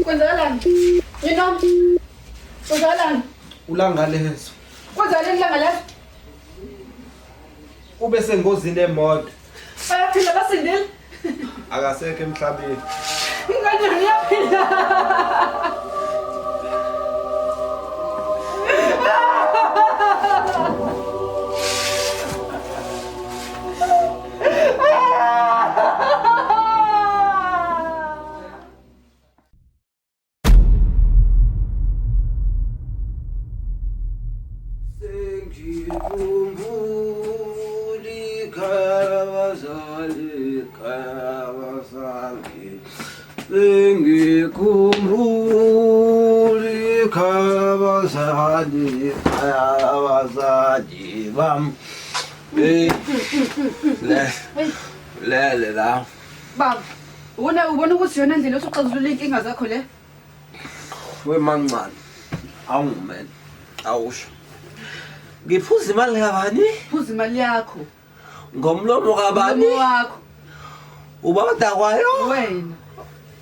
Kwenzakalani? Yini? Kwenzakalani? Ulanga lezo. Kwenzakalani ilanga lezo? Ube sengozini emoto. Bayaphila basindile? Akasekho emhlabeni. Ingane ngiyaphila. Ngikhumbuli khabazali abazali bam le la Baba, ubona ukuthi yona ndlela osuxazulula inkinga zakho le? wemancane awungumene awusho ngiphuza imali kabani Phuza imali yakho. ngomlomo kabani Umlomo wakho. ubada kwayo Wena.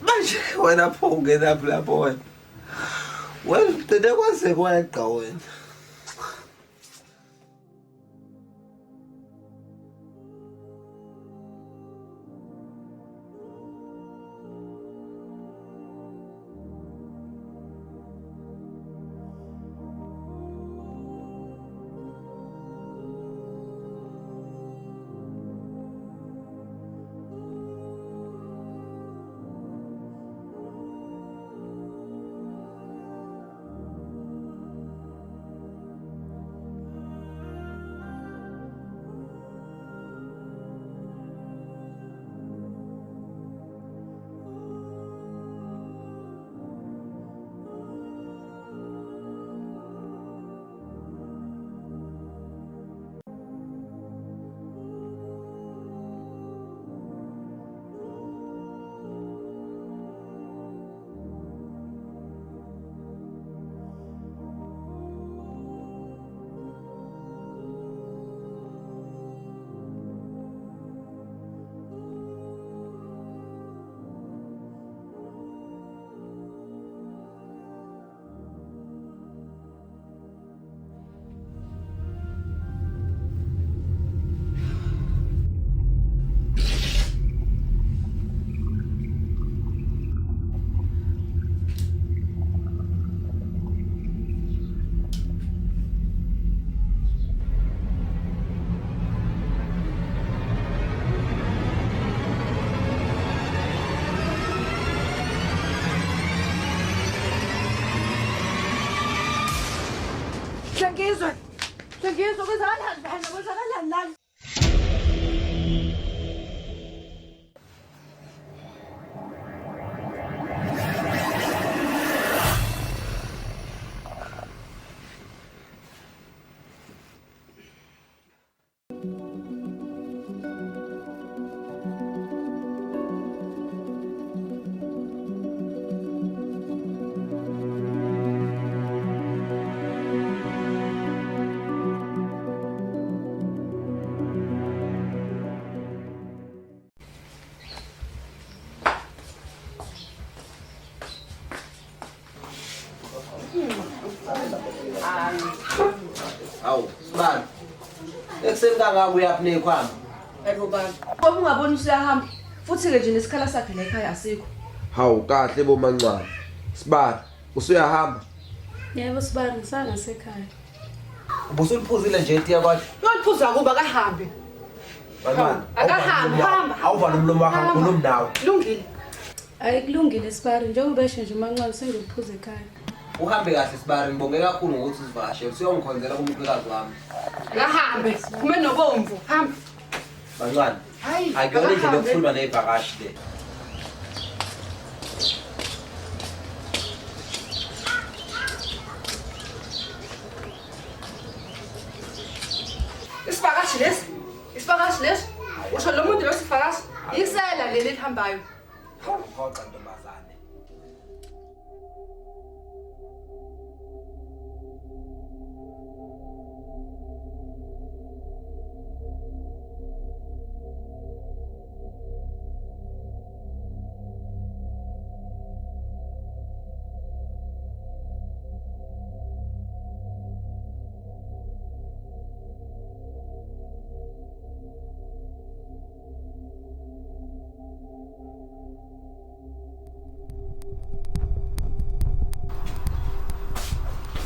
manje wena pho ungena lapho wena tende kwase kweqa wena Sengizwe kwenzakalani lana? awu sibani ekuseni kangaka uyaphine ikhwama Yebo baba. Ngoba ungaboni usiyahamba. Futhi ke nje nesikhala sakhe la ekhaya asikho. hawu kahle bomancane sibani usuyahamba Yebo sibani ngisangasekhaya. ubusuliphuzile nje etiya kwathi Uyoliphuza kuba akahambe. Bancane Akahambe, hamba. awuva nomlomo wakho ngikhuluma nawe Lungile. Ayikulungile sibari njengoba esho nje umancane sengiphuza ekhaya. uhambe kahle sibari ngibonge kakhulu ngokuthi usivashele usiyongikhonzela kumkhwekazi wami Akahambe. Kume nobomvu. Hamba. bancane Hayi. akuyona indlela yokukhuluma nezivakashi le Isivakashi lesi. Usho lo muntu lo sivakashi. Isela leli lihambayo. Ngoxa ntombazane.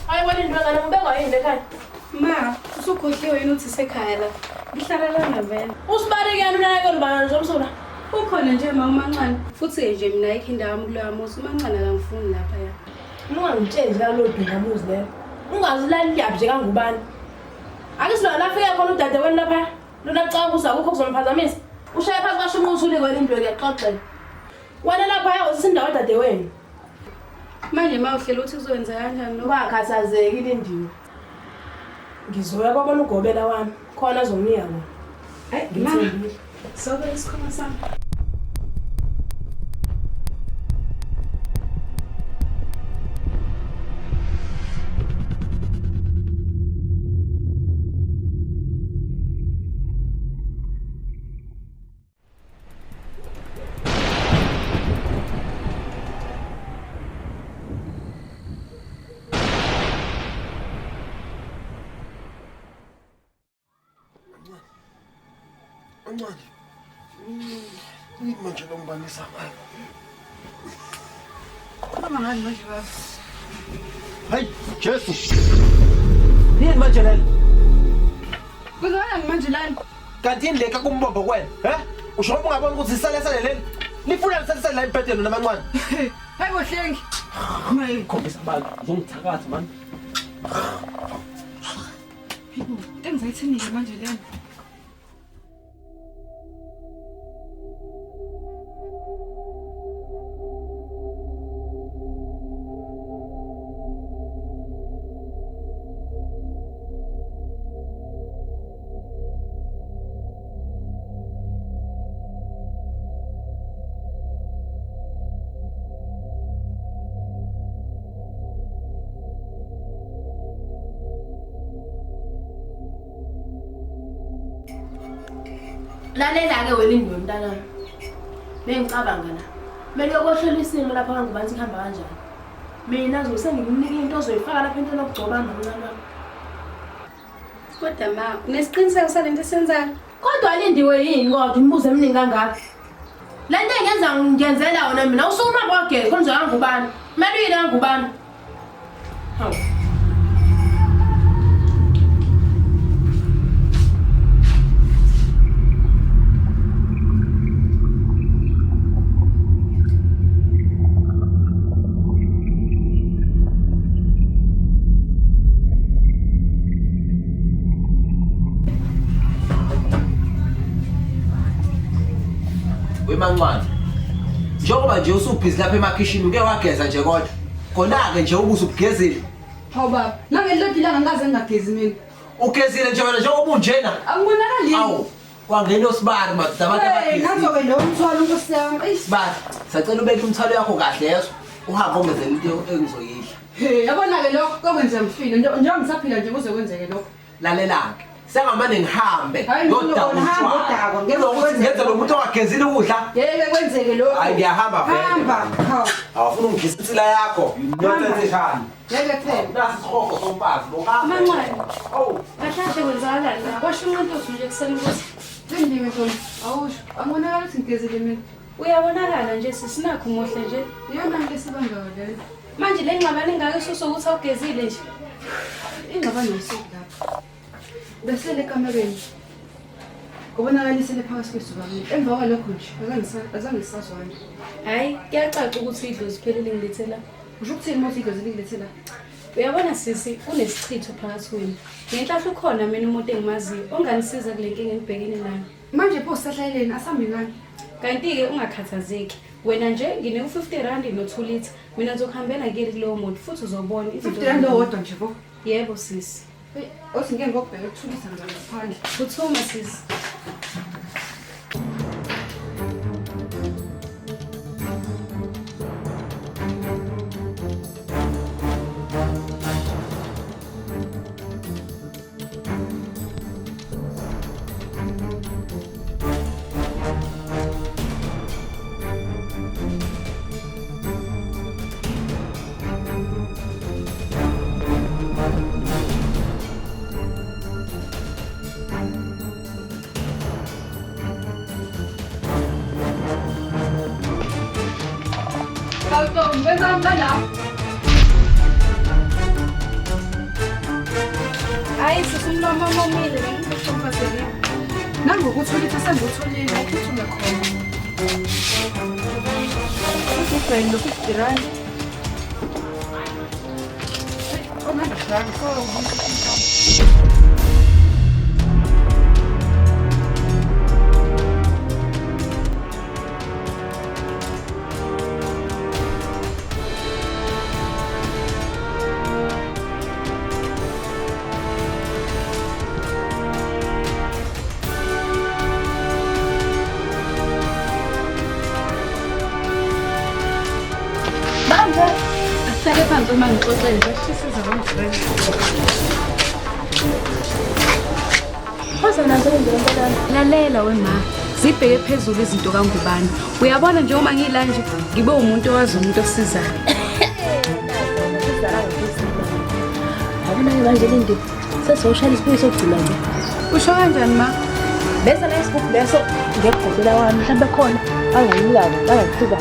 Hayi wena indwengane ngibekwa yini ekhaya? Ma, usukhohliwe yini uthi sekhaya la? Ngihlala lana vele. Usibarekeni unakekela ubani zomsula? Ukhona nje ma umancane. Futhi nje mina ayikho indawo yami kuloya muzi. Umancane akangifuni lapha ya. Ungangitsheli kalodwa ngamuzi leyo. Ungazilali yaphi kangubani. Ake silo la fika khona udadewenu lapha. Lona caba uza ukho kuzomphazamisa. Ushaya phansi kwashuma usule kwena indwe kuyaxoxela. Wena lapha yawusiza indawo dadewenu. Manje ma uhlela uthi kuzowenza kanjani lo? Ungakhathazeki lindiwe. Ngizoya kwabona ugobela wami. Khona azomnika bona. Hayi, ma. Sobe isikhoma sami. Ancane. Yini manje lo mbanisa ngayo? Khuluma ngani manje baba? Hayi, Jesu. Yini manje lena? Kuzwana manje lana? Kanti yini le kakumbombo kwena? Usho ungabona ukuthi sisale leli? Nifuna lisale la empedeni namancane. Hayi bohlengi. Mayi khombisa abantu, uzongithakatha man. Engizayithini manje lena? Lalela ke wena indwe mntanami. Bengicabanga la. Mele yokohlela isimo lapha ngubani sikhamba kanjani. Mina ngizosengikunika into ozoyifaka lapha into lokugcoba nomncane wami. Kodwa ma, unesiqiniseko salento esenzayo? Kodwa lindiwe yini kodwa imibuzo eminingi kangaka? Lento engenza ngiyenzela wona mina usuma kwagezi khona ngubani? Mele uyile ngubani? Hawu. Wemancane. Njengoba nje usubhizi lapha emakhishini uke wageza nje kodwa. Khona-ke nje ubuze ubugezile. Hawu baba, nangelilodwa ilanga ngikaze ngingagezi mina. Ugezile nje wena njengoba unjena. Angibonakali. Awu, kwangena osibari madoda abantu abagezile. Ngazobe lo mthwalo Nkosi yami. Sibari, sacela ubeke umthwalo yakho kahle yeso. Uhambe ongezela into engizoyidla. Yabona-ke lokho kokwenza mfile njengoba ngisaphila nje kuze kwenzeke lokho. Lalela-ke. Sengamane ngihambe. Hayi, hamba udakwa, Ngizokuthi ngenze lo muntu ongagezile ukudla. Yeke kwenzeke lokho. Hayi ngiyahamba vele. Hamba. Hawu. Awufuna ungigisa insila yakho. Yinothethe Yeke phela. nasi isihogo somfazi. Mancane. Awu. Kahle kwenzakalani la? Kwasho umuntu othi nje kuseni ukuthi Lindiwe Ntombi, awusho. Angibonakali ukuthi ngigezile mina. uyabonakala nje sisinakho umuhle nje. Iyona nto esibangayo leyo. Manje le ngxabane engaka isuso ukuthi awugezile nje. Ingxabano yisuku lapha. Besele ekamereni. Kubonakalisele phakathi kwesuka mina. Emva kwalokho nje azange ngisazwana. Hayi, kuyacaca ukuthi idlozi phelele ngilethela. Usho ukuthini uma uthi igazile ngilethela? Uyabona sisi, kunesichitho phakathi kwenu. Ngenhlahla ukhona mina umuntu engimaziyo onganisiza kule nkinga engibhekene nayo. Manje pho sisahlayeleni asambi ngani? Kanti-ke ungakhathazeki. Wena nje nginike u-50 no-2 litha. Mina ngizokuhambela kuyeli kulowo muntu futhi uzobona izinto. 50 rand owodwa nje pho. Yebo sisi. Othi ngeke ngokubheka ukuthulisa ngaphandle. Phuthuma sisi. Ntombi, wenzani lapha? Hayi sisumlomo omile ngikushomphazeli. Nangokuthi ulithi sengutholile ukuthume khona. Usibhayini lo 50 rand. Omanda rand so. Asihlale phansi uma ngixoxele bashisiza ngomfreni. Lalela wema, zibheke phezulu izinto kaNgubane. Uyabona nje uma ngila nje ngibe umuntu owazi umuntu osizayo. Abona manje lindi sesocial space ogcina nje. Usho kanjani ma? Bese la isigubhu leso ngegqokela wami mhlawumbe khona angayilaka angakuthuka.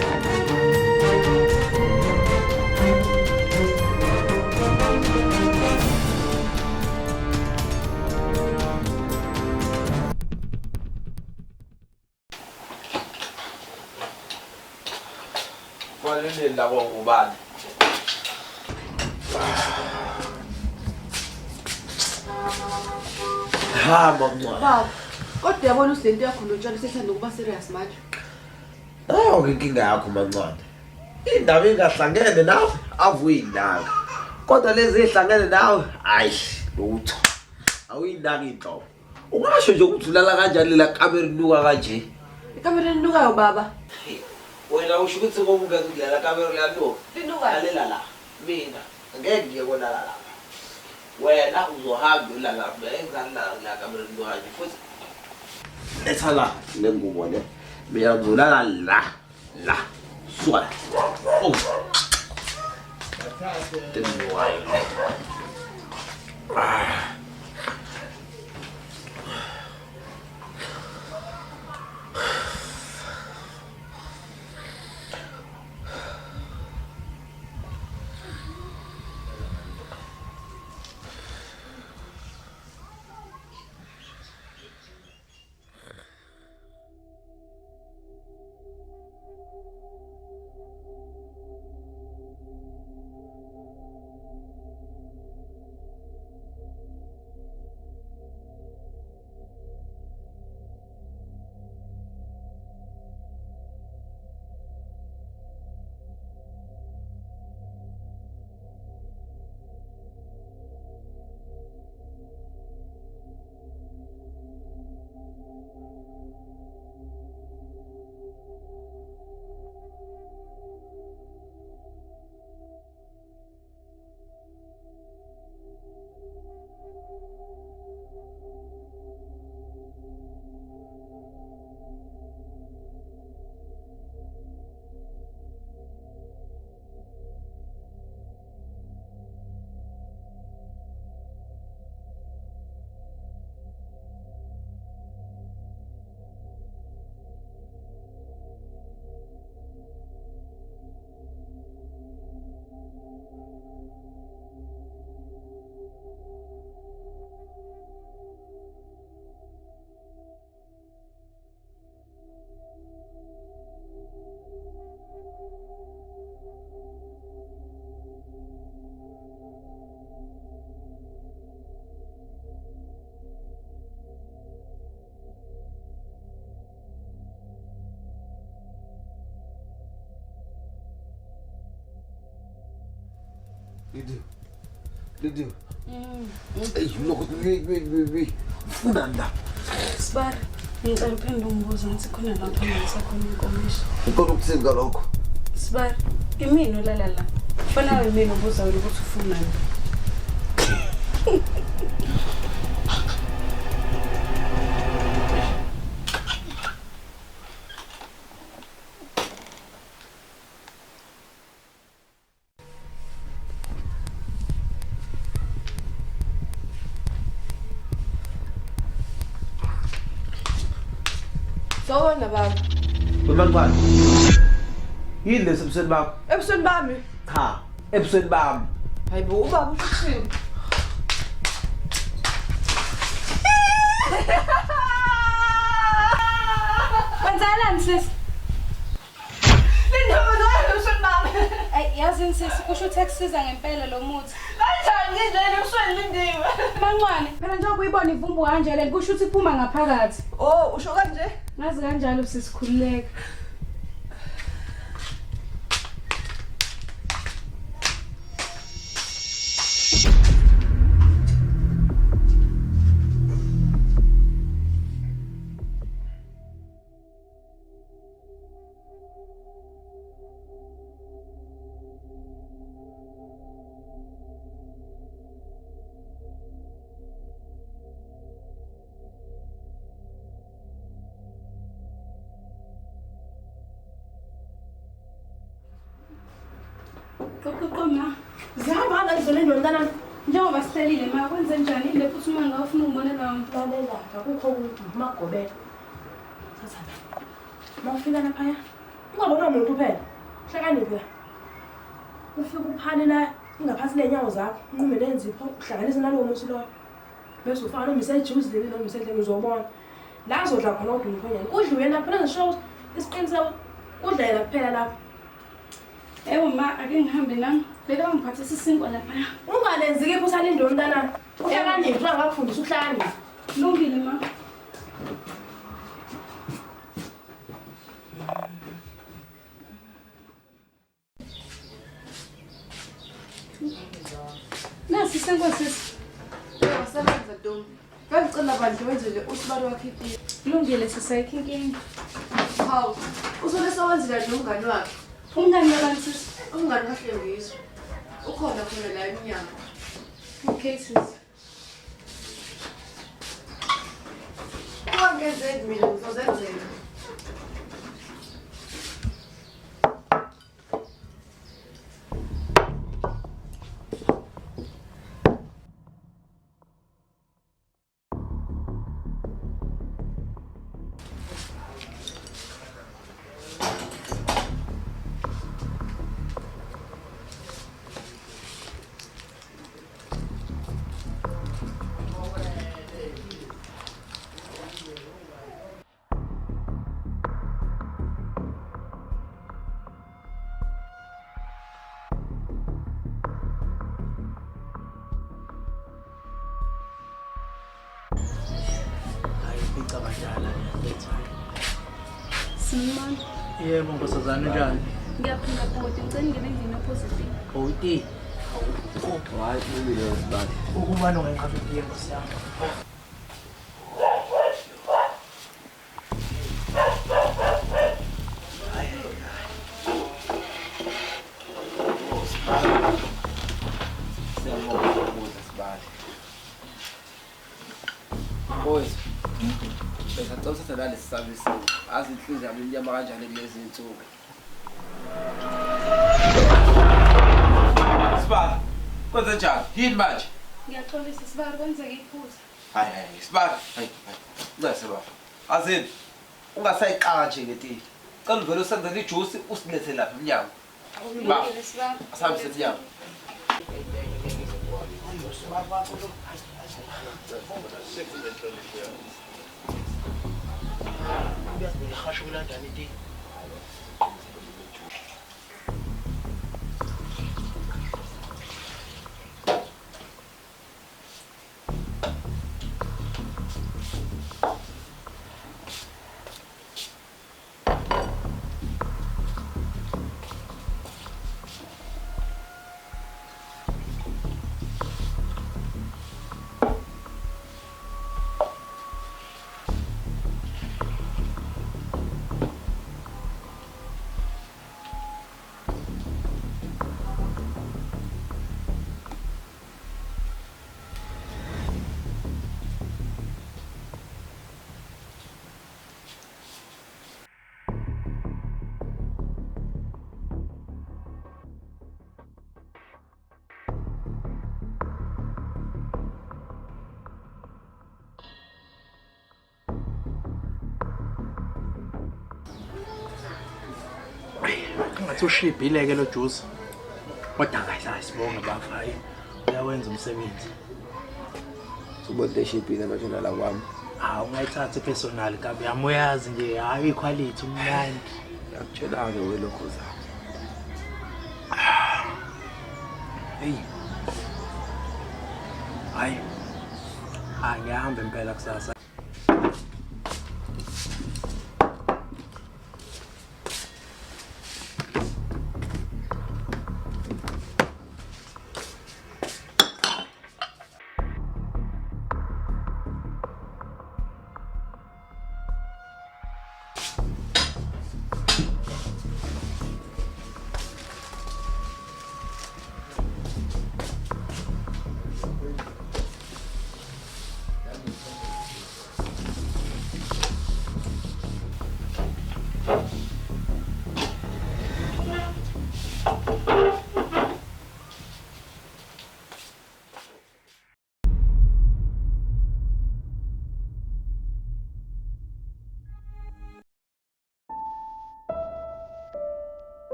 Kwalini la kwaNgubane. Hamba mncane. Baba, kodwa uyabona usilento yakho lotshalo sethanda ukuba serious manje. Nayo inkinga yakho mancane. Indaba engahlangene nawe avuyindanga. Kodwa lezi ehlangene nawe, hayi, lutho. Awuyindanga inhlobo. Ungasho nje ukuthi ulala kanjani la kamera inuka kanje. Ikamera linukayo baba. Wena usho ukuthi ngoba ungekudlala kamera liyanuka. Linuka. Lalela la. Mina ngeke ngiye kona la. Wena uzohamba ulala ngenzani la kamera inuka kanje futhi letha la lengubo le. Mina ngizolala la. Suka. Oh. Temwayo. Lidu. Hey, look, wait. Funanda. Sibara, ngicela uphendule umbuzo ngithi khona lapho ngisakhona inkomiso. Ngikho ukusenza lokho. Sibara, imini ulala la. Fana wemini ubuza ukuthi ufunani. Sawona baba. Wemangwane. Yini lesi ebusweni bakho? Ebusweni bami. Cha, ebusweni bami. Hayibo ubaba ushuthiwe. Kwenzakalani sisi? Lindaba ebusweni bami. Ayi yazi sisi kusho ukuthi akusiza ngempela lo muthi. Kanjani ngidlele ebusweni lindiwe? Mancwane, phela njengoba uyibona ivumbu kanjalo kusho ukuthi iphuma ngaphakathi. Oh, usho kanje? Ngazi kanjalo sisikhululeka. Kokoma, Zihamba ngandlela endontanami. njengoba sihlelile ma kwenze njani ile futhi uma ngafuna ukubona lawo Lalela, akukho umagobela. Thatha. Mawufika laphaya. Ungabona umuntu phela. Hlakaniphi la. Ufike uphane la ingaphansi lenyawo zakho, unqume lenzipho, uhlanganise nalowo muthi lo. Bese ufaka nomise ejuice leli nomise endlini uzobona. La uzodla khona udumkhonyana. Udliwe lapha nezisho isiqiniseko. Udla yena kuphela lapha. Ewo ma ake ngihambe nami beka ngiphathisa isinkwa laphaya. Ungalenzi ke phusana indontanami. Uhlakaniphi ungakufundisa ukuhlakanipha. Lungile ma. Nasi isinkwa sisi. Wasebenza Ntombi. Ngicela bandle wenzele usibalo wakhe itiye. Lungile sisayikho inkinga. Hawu, usole sewenzela nomngani wakhe. Umngani wabani sisi? Umngani kaHlengizwe. Ukhona khona la emnyango. Okay sisi. Ungangenzeli mina ngizozenzela. Simon. Yebo nkosazana njani? Ngiyaphinda bhuti ngicela ngene ngine positive. Bhuti. Hayi kulungile sibali. Ukubani ungenqaba itiye nkosi yami? Boys. Bese uthatha nalesi service. Azinhliziyo yami inyama kanjani kulezi insuku. Sibali. Kwenze njani? Yini manje? Ngiyaxolisa sibari kwenzeka iphutha. Hayi, sibali. Hayi. Ungase baba. Azini. Ungasayiqala nje ngetiye. Cela uvele usenzele ijuice usilethe lapha emnyango. Ba. Lungile sibari. Asihambise emnyango. Uyasho kulandani itiye? Ngathi ushibhile-ke lo juice. Kodwa kahle sibonge bafayi. Uyawenza umsebenzi. Subonto eshibhile manje la kwami. Hawu ungayithatha personal kabi yami uyazi nje hayi iquality umnandi. Yakutshela-ke welokho zakho. Hey. Hayi. Ngiyahamba impela kusasa.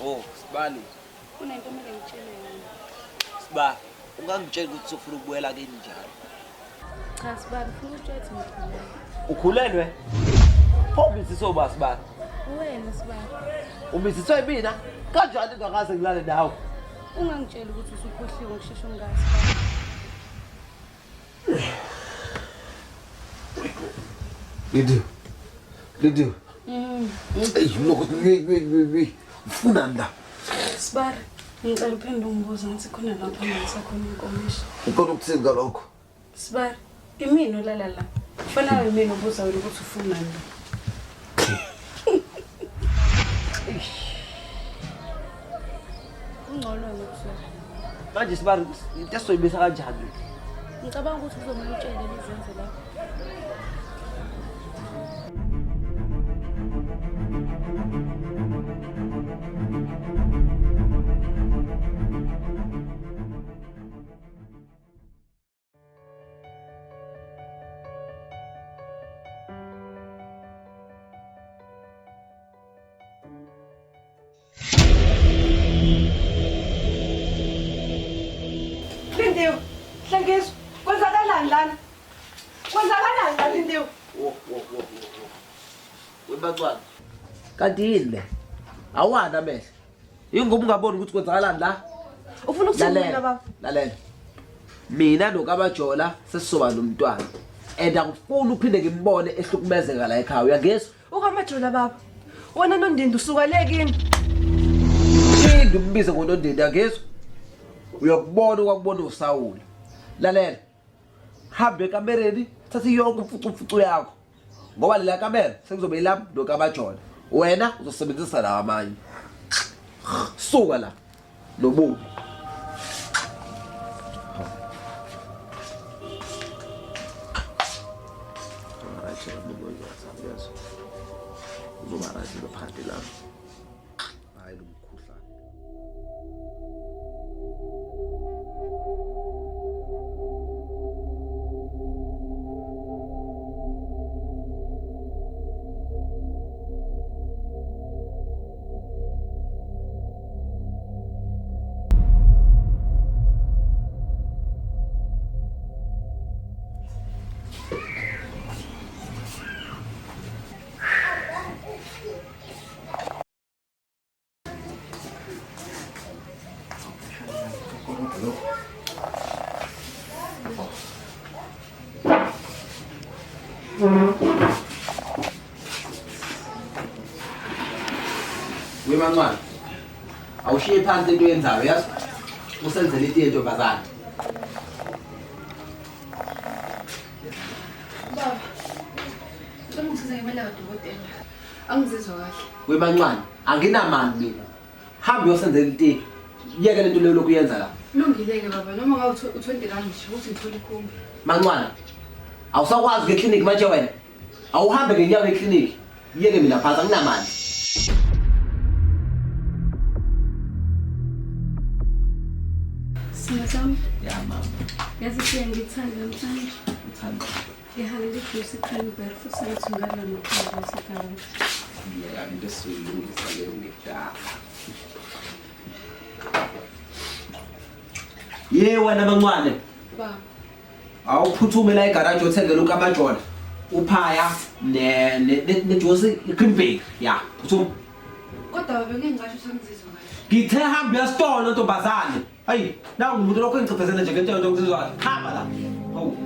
Oh, Sibali. Kunento kumele ngitshele yona. Sibali, ungangitshela ukuthi ufuna ukubuyela kini njalo. Cha Sibali, ufuna ukutshela ngikhulelwe. Ukhulelwe? Pho umisiso ba Sibali? Wena Sibali. Umisiso yimina? Kanjani ngakaze ngilale nawe? Ungangitshela ukuthi usukhohliwe ngisheshe ungazi. Lidu. Hey, ufuna nda. Sibali, ngicela uphendule ungibuze ngithi khona lapho ngisakhona inkomishi. Ukhona ukuthini ngalokho? Sibali, imini olala la. Kufanele imini ubuza wena ukuthi ufuna nini. Ungcono ngokusho. Manje Sibali, into esoyibisa kanjani? Ngicabanga ukuthi uzomela utshele izenze lapho. Lindiwe, Hlengiso, kwenzakalani lana? Kwenzakalani la Lindiwe? Webancwane. Kanti yini le? Awana mehlo. Ingoba ungaboni ukuthi kwenzakalani la? Ufuna ukuthini baba? Lalela. Mina nokabajola sesizoba nomntwana. And angifuni uphinde ngimbone ehlukumezeka la ekhaya. Uyangizwa? Ukamajola baba. Wena noNdindi usukale kini. Phinde umbize ngoNdindi uyangizwa? Uyakubona okwakubona uSawule. Lalela. Hambe ekamereni, thatha yonke imfucu yakho. Ngoba lela kamera sekuzobe ilapha nokabajola. Wena uzosebenzisa la amanye. Suka la. Nobubi. Uzobarazi lophande la. Hayi lumkhuhlane. Webancwane. Awushiye phansi into yenzayo yazi? Usenzele itiye ntombazana. Baba. Ngicela ngimele kadokotela. Angizizwa kahle. Webancwane, anginamali mina. Hamba uyosenzela itiye. Yeke lento leyo lokhu yenza la. Lungileke baba, noma ngabe u20 rand nje ukuthi ngithole ikhombi. Mancwane. Awusakwazi ke clinic manje wena. Awuhambe ngenyawo e clinic. Yeke mina phansi anginamali. Sina sami, Ya mama. yazi siya ngithanda namhlanje. Ngithanda. Ngihalele ijuice cranberry futhi ngathi ngala nokhanda wasekhaya. Ya into esulungisa le ngidala. Ye wena mancwane. Baba. Awuphuthume la egarage uthengele ukamajona. Uphaya ne juice cranberry. Ya, phuthuma. Kodwa baba ngeke ngisho sangizizwa ngayo. Ngithe hamba yasitolo ntombazane. Hayi, nawu umuntu lokho engichifezela nje ngento ngizizwa. Hamba la. Hawu.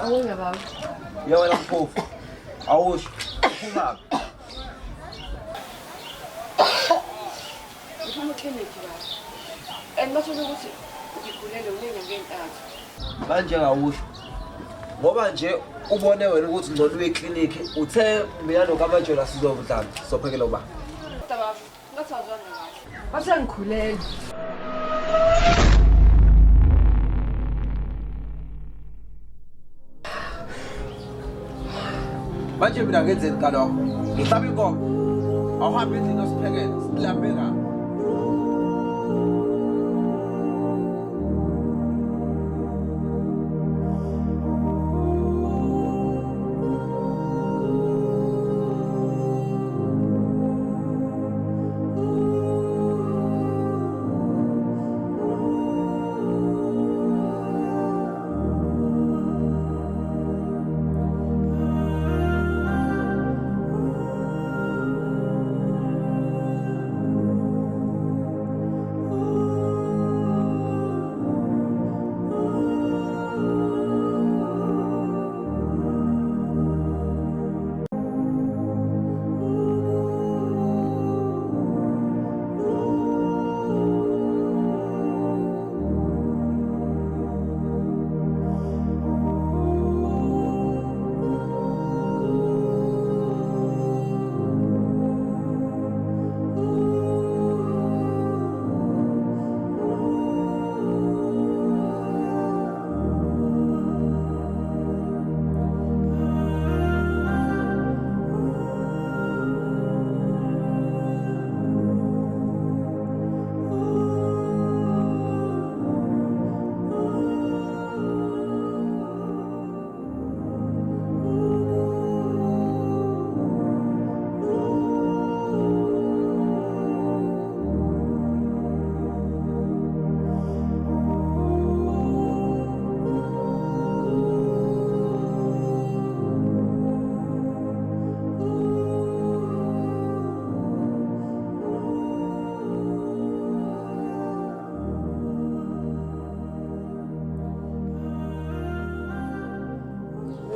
Awuya baba. Ya wena mphofu. Awusho. Uphuma. Ngifuna clinic baba. Basho ukuthi ngigulele unyenge ngentathu. Manje ngawusho. Ngoba nje ubone wena ukuthi ngcono uye eclinic uthe mina nokamajona sizovudlana sophekela uba. Kodwa baba, ngathazwana kahle. Bathe ngikhulele. Manje mina ngenzeni kalokho? Ngihlaba inkomo. Awuhambe endlini osiphekele, silambe ngapha.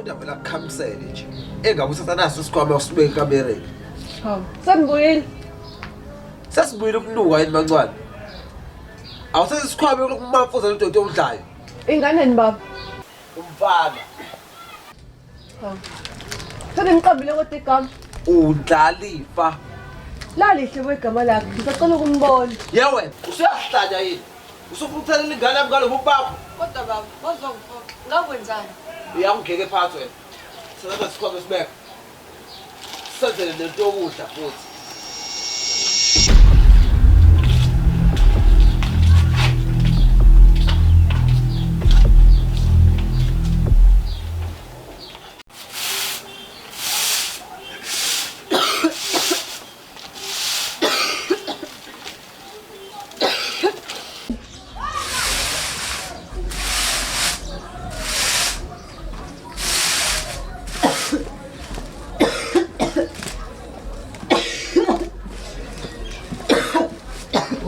kodwa vele akukhamisele nje. Engabe usasanaso isikhwama usibeke ekamereni. Hawu, sembuyile. Sesibuyile ukuluka yini mancane. Awusesikhwame lokumafuza nododo omdlayo. Ingane ni baba. Umfana. Hawu. Sele ngiqambile kodwa igama. Undlalifa. Lalihle kwegama lakhe. Ngisacela ukumbona. Yewe, usuyahlanya yini? Usufuthalela ingane yami ngalo baba. Kodwa baba, wazongifo. Ngakwenzani? Uyangigeke phansi wena. Senza isikhwama sibeka. Senzele nento yokudla futhi.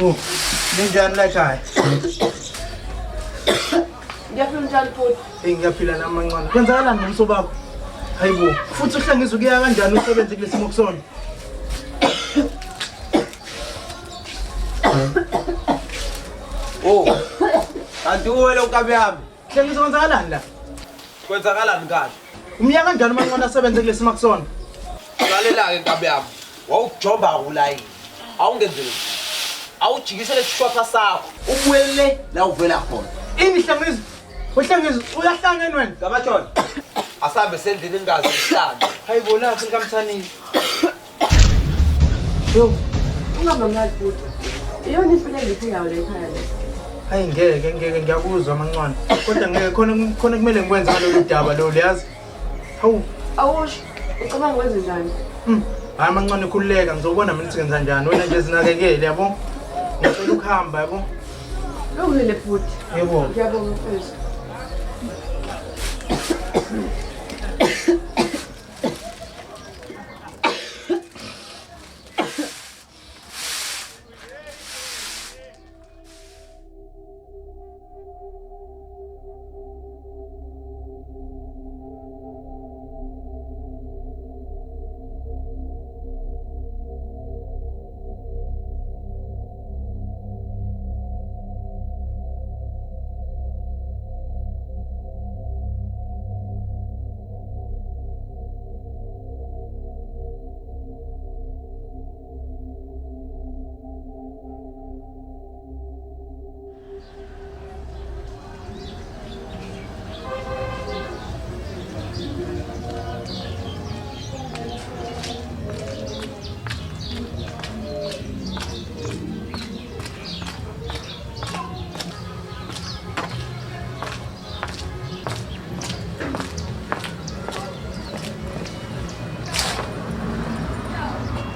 Oh, ninjani la ekhaya? Ngiyaphila njalo futhi. Ngiyaphila nami mancane. Kwenzakalani ngomso bakho? Hayibo, futhi uhlangizwe ukuya kanjani usebenze kulesimo kusona? Oh. Kanti uwele unkabi yami. Hlangizwe kwenzakalani la? Kwenzakalani kahle? Umya kanjani mancane asebenze kulesimo kusona? Lalela ke nkabi yami. Wawujoba ulayini. Awungenzeli. Awujikisele isishwapha sakho. Ubuyele la uvela khona. Ini hlangizwe? Uhlangizwe uyahlangene wena? Ngabatshona. Asabe sendlini ingazi isihlanu. Hayibo lapho inkamthanini. Yo, Ungamamali futhi. Iyona impilo engiphilayo la ekhaya le. hayi ngeke ngiyakuzwa mancane. Kodwa ngeke khona kumele ngikwenze ngalolu daba lo liyazi. Hawu, Awusho. Ucabanga wenze njani? hayi mancane khululeka ngizobona mina ukuthi ngenza njani. Wena nje zinakekele yabo. Ngicela ukuhamba yabo. Lungile futhi. Yebo. Ngiyabonga mfethu.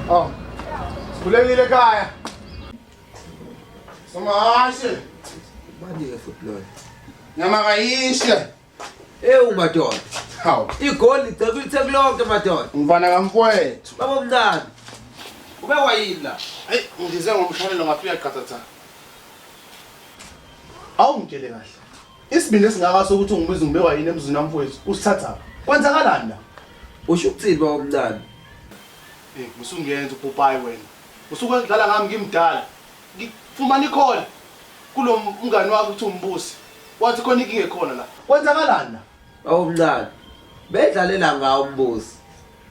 Oh, kulekile ekhaya. Somashe, Manje futhi lo. nyama kayishe. Madoda. Hawu, Igoli licebile lonke madoda. ngivana kamfowethu. Baba omncane. Ube wayini la? Hey, ngize ngomshonelo ngafika qathatha. Awungitshele kahle. Isibindi esingakaso ukuthi ungibiza ngibekwa yini emzini wamfowethu. Usithatha. Kwenzakalani la? Usho ukuthini baba omncane? Musungenza uPopayi wena. Usukudlala ngami ngimdala. Ngifumana ikhola kulo mngani wakho uthi umbusi. Wathi khona inkinga ekhona la. Kwenzakalani la? Baba omncane. Bedlalela ngawo umbusi.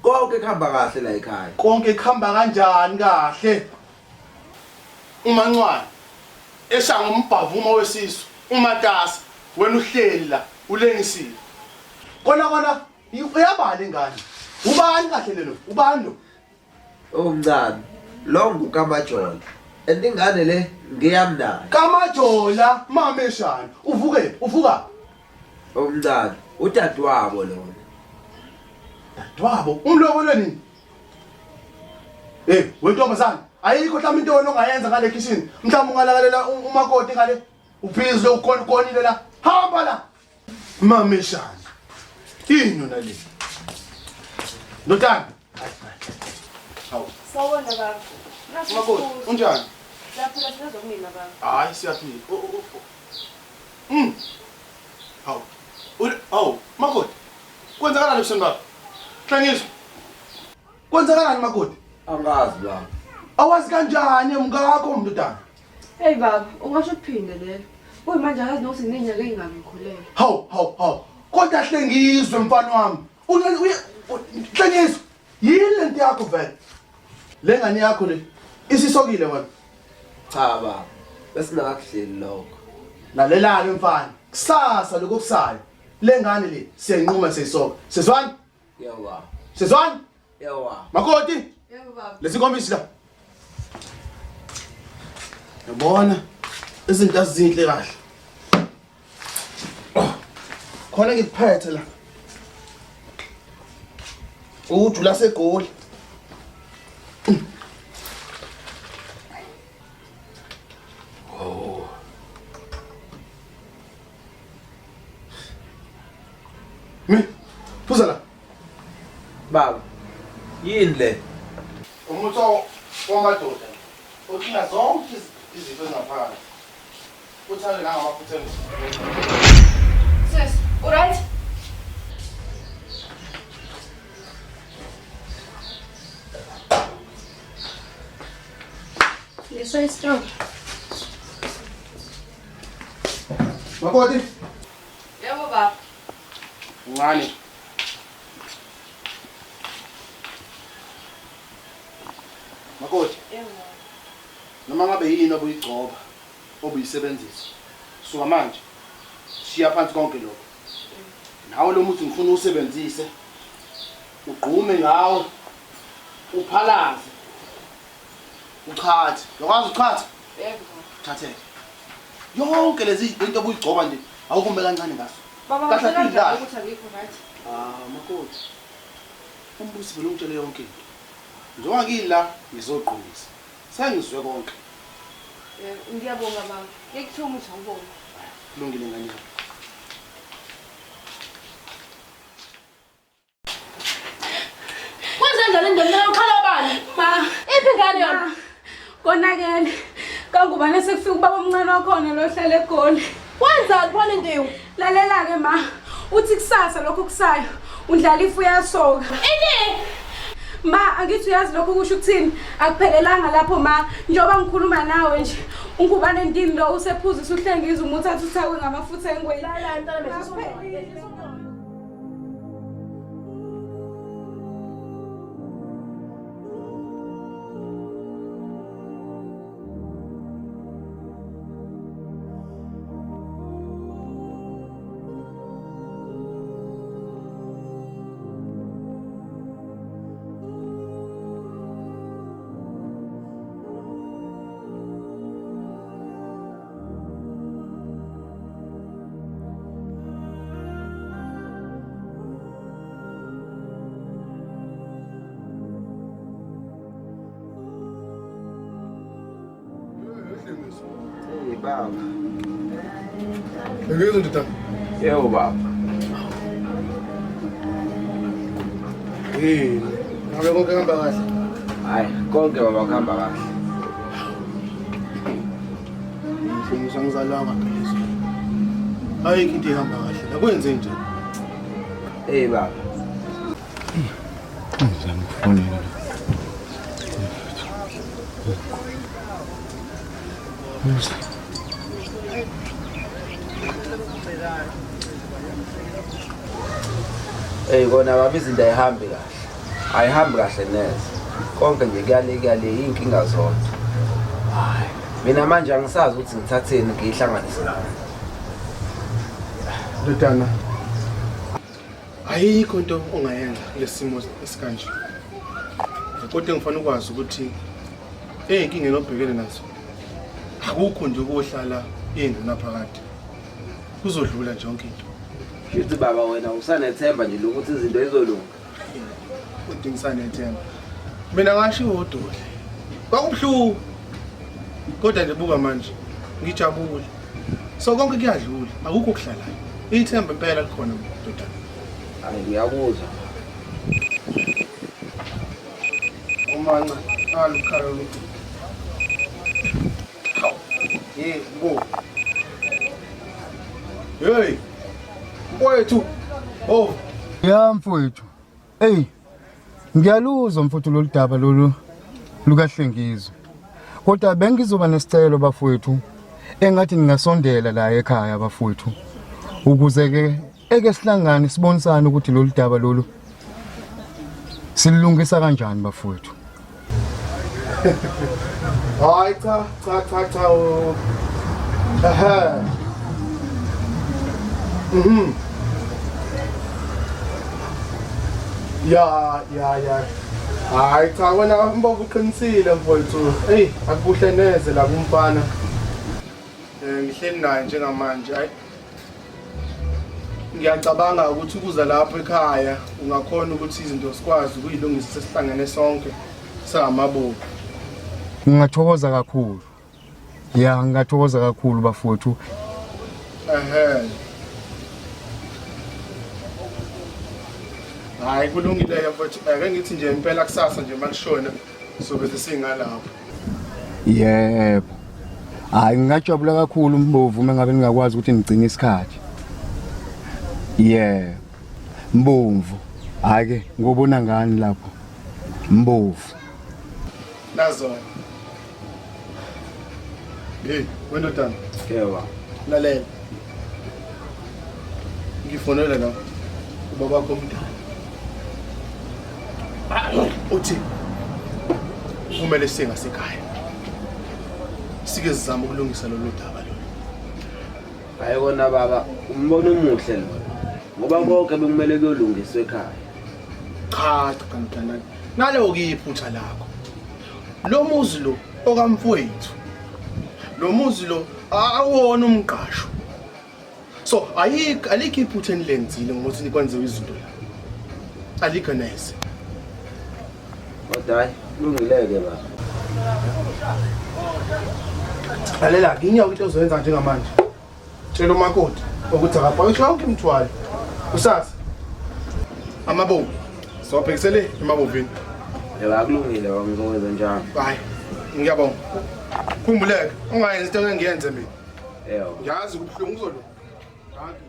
Konke kuhamba kahle la ekhaya. Konke kuhamba kanjani kahle? Umancwane eshanga umbhavumo wesisu, umatasa, wena uhleli la, ulengisile. Kona uyabala ingane. Ubani kahle lelo? Ubani lo? Omncane. Lo nguKamajola. Endingane le ngiyamnayo. Kamajola mameshana. Uvuka. Omncane. Udadewabo lona. Dadwabo, umlobolo nini? Wentombazana, ayikho mhlawumbe into wena ongayenza ngale kitchen. Mhlawumbe ungalakalela umakoti ngale. Ubhizi lo ukonile la. Hamba la. Mameshana. Yini yona le? Ndodana. Hawu. Sawona baba. Makoti, unjani? Lapha sizokumina baba. Hayi siyaphila. Hawu. Makoti. Kwenzakalani ebusweni bakho? Hlengizwe. Kwenzakalani makoti? Angazi baba. Awazi kanjani emngakho mntwana? Hey baba, ungasho ukuphinde lelo. Kuyimanje akazi nokuthi nginenyanga engingakhulelwa. Hawu. Kodwa Hlengizwe mfana wami. Hlengizwe. Yini lento yakho vele? Le ngane yakho le isisokile wena. Cha baba. Bese nakakuhleli lokho. Lalelani mfana. Kusasa lokusayo. Le ngane le siyanquma seyisoka. Sezwana? Yawa. Sezwana? Yawa. Makoti. Yebo baba. Lesinkombisi la. Yabona izinto azinhle kahle. Khona ngikuphethe la. Uju la segoli. Oh. Phuza la. Baba. Yini le? Umutho wamadoda. Uthina zonke izifo ezingaphakathi. Uthale la ngamafutha. Sis, alright? Yes, I strong. Makoti. Yebo baba. Ngani? Makoti. Yebo. Noma ngabe yini obuyigcoba obuyisebenzisa. Suka manje. Shiya phansi konke lokho. Nawe lo muthi ngifuna usebenzise. Ugqume ngawo. Uphalaze. Uchathe. Lokwazi uchatha? Yebo. Thathe. Yonke lezi into obuyigcoba nje awukumbe kancane ngaso. Baba, Kahle ngicela phila. ukuthi angikho right. Makoti. Umbusi vele ungitshele yonke into. Njengoba ngila ngizoqhubisa. Sengizwe konke. Ngiyabonga baba. Ngikuthiwa umuthi awubonga. Kulungile ngane yami. Kwenzenjani indlela ukhala bani? Ma, Iphi ingane yona? konakele. Kangubani sekufika ubaba omncane wakhona lo hlala eGoli. Wenzani phela indiwe? Lalela ke ma, uthi kusasa lokho kusayo, undlala ifu yasoka. Ini? Ma, angithi uyazi lokho kusho ukuthini? Akuphelelanga lapho ma, njoba ngikhuluma nawe nje. Ungubane ndini lo usephuzisa uHlengiza umuthi athi uthakwe ngamafutha engweni. La ntana bese. Baba. Ngeke ndoda. Yebo baba. Ngabe konke kuhamba kahle. Hayi, konke baba kuhamba kahle. Ngizangizalanga phela. Ayikho into ehamba kahle. Akwenze nje. Baba. Ngizamfonela. Kona baba izinto ayihambi kahle. Ayihambi kahle neze. Konke nje kuyale inkinga zonke. Hayi, mina manje angisazi ukuthi ngithatheni ngihlanganise nawe. Ndodana. Ayikho into ongayenza lesimo esikanje. Kodwa ngifuna ukwazi ukuthi inkinga enobhekene nazo. Akukho nje ukuhlala enduna phakathi. Kuzodlula nje yonke into. Shithi baba wena usanethemba nje lokuthi izinto ezolunga. Udingisana nethemba. Mina ngasho udole. Kwakubhlungu. Kodwa nje buka manje ngijabule. So konke kuyadlula, akukho okuhlalayo. Ithemba impela likhona ndodana. Hayi ngiyakuzwa. Umanca alukhala lo. Go. Hey. Mfowethu. Oh, Ya mfowethu. Hey. Ngiyaluzwa mfowethu lolu daba lolu lukaHlengizwe. Kodwa bengizoba nesicelo bafowethu engathi ningasondela la ekhaya bafowethu. Ukuze ke eke sihlangane sibonisane ukuthi lolu daba lolu silungisa kanjani bafowethu. Hayi cha. Aha. Ya. Hayi cha wena mbovu uqinisile mfowethu. Hey, akuhle neze la kumfana. Ngihleli naye njengamanje. Hayi. Ngiyacabanga ukuthi ukuza lapho ekhaya ungakhona ukuthi izinto sikwazi ukuyilungisa sesihlangene sonke samabovu. Ngingathokoza kakhulu. Ya ngingathokoza kakhulu bafowethu. Hayi kulungile mfowethu. Ake ngithi nje impela kusasa nje makushona sobe sesingalapho. Yebo. Hayi ngingajabula kakhulu Mbovu mengabe ningakwazi ukuthi nigcine isikhathi. Yeah. Mbomvu. Ake ngobona ngani lapho? Mbovu. Nazo. Hey, wena ndodana. Yebo. Lalela. Ngifonela la. Ubaba wakho umdala. Uthi kumele singasekhaya. Sike sizama ukulungisa lolu daba lo. Hayi kona baba, umbono omuhle lo. Ngoba konke bekumele kuyolungiswa ekhaya. Cha mntana. Nalo kuyiphutha lakho. Lo muzi lo okamfowethu. Lo muzi lo awona umqasho. So alikho iphutha enilenzile ngokuthi nikwenziwe izinto la. Alikho neze. Kodwa hayi, kulungileke baba. Lalela ngiyawu into ozoyenza njengamanje. Tshela umakoti ukuthi akapakishe yonke imithwalo. Usasa. Amabovu. Sawabhekisele emabovini. Yebo akulungile ngizokwenza njalo. Hayi. Ngiyabonga. Khumbuleke, ungayenzi into engiyenze mina. Yebo. Ngiyazi kubuhlungu kuzolo. Danki.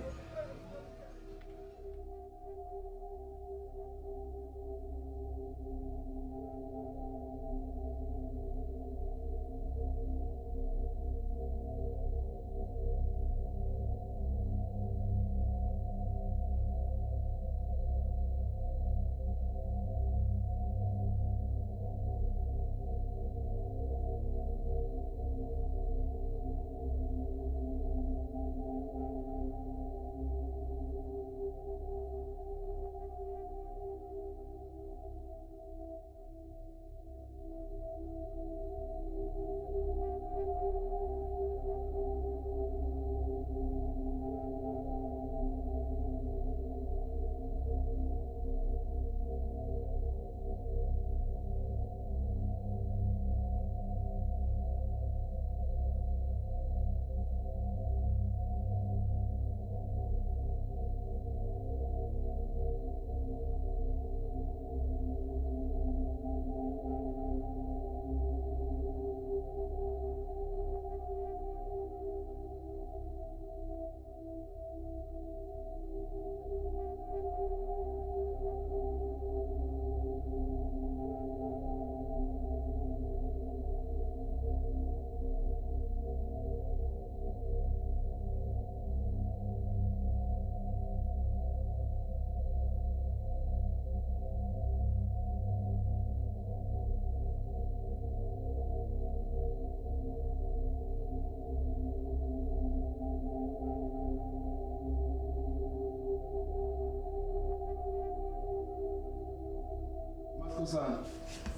Usana.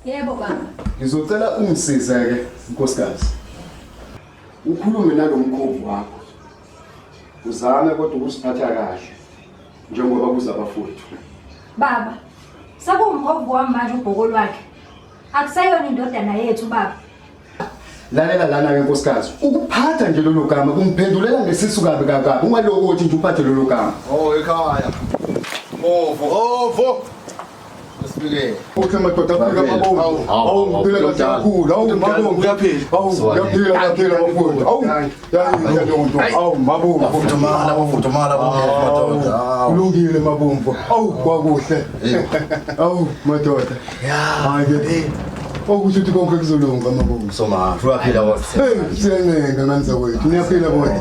Yebo baba. Ngizocela ungisize ke nkosikazi. Ukhulume nalomkhovu wakho. Uzame kodwa ukusiphatha kahle njengoba kuzabafowethu. Baba, sakuwumhovu wami manje ubhoko lwakhe. Akusayona indodana yethu baba. Lalela lana ke nkosikazi. Ukuphatha nje lolu gama kungiphendulela ngesisu kabi kakabi. Ungalokothi nje uphathe lolu gama. Oh ekhaya. Ovo. Sifike. Ukhe madoda afika mabomvu. Awu phela kahle kakhulu. Awu mabomvu. Uyaphila. Awu uyaphila mabomvu. Awu ya ntonto. Awu mabomvu. Afudumala madoda. Kulungile mabomvu. Awu kwakuhle. Awu madoda. Hayi. Okusho ukuthi konke kuzolunga mabomvu. Soma, uyaphila kodwa. Siyancenga nganisa kwethu. Niyaphila kodwa.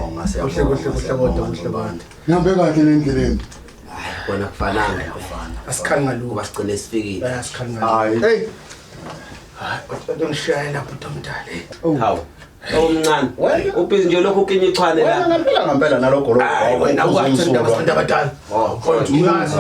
Kuhle bantu. Nihambe kahle endleleni. Wena kufananga yafana. Asikhali ngaluka. Kuba sigcine sifikile. Asikhali ngaluka. Hey. Hayi, ngishayela bhuti omdala. Hawu. Omncane. Ubhizi nje lokho ukinye ichwane la. Ngempela nalokho lokho. Wena uwathanda abantu abadala. Mfowethu uyazi.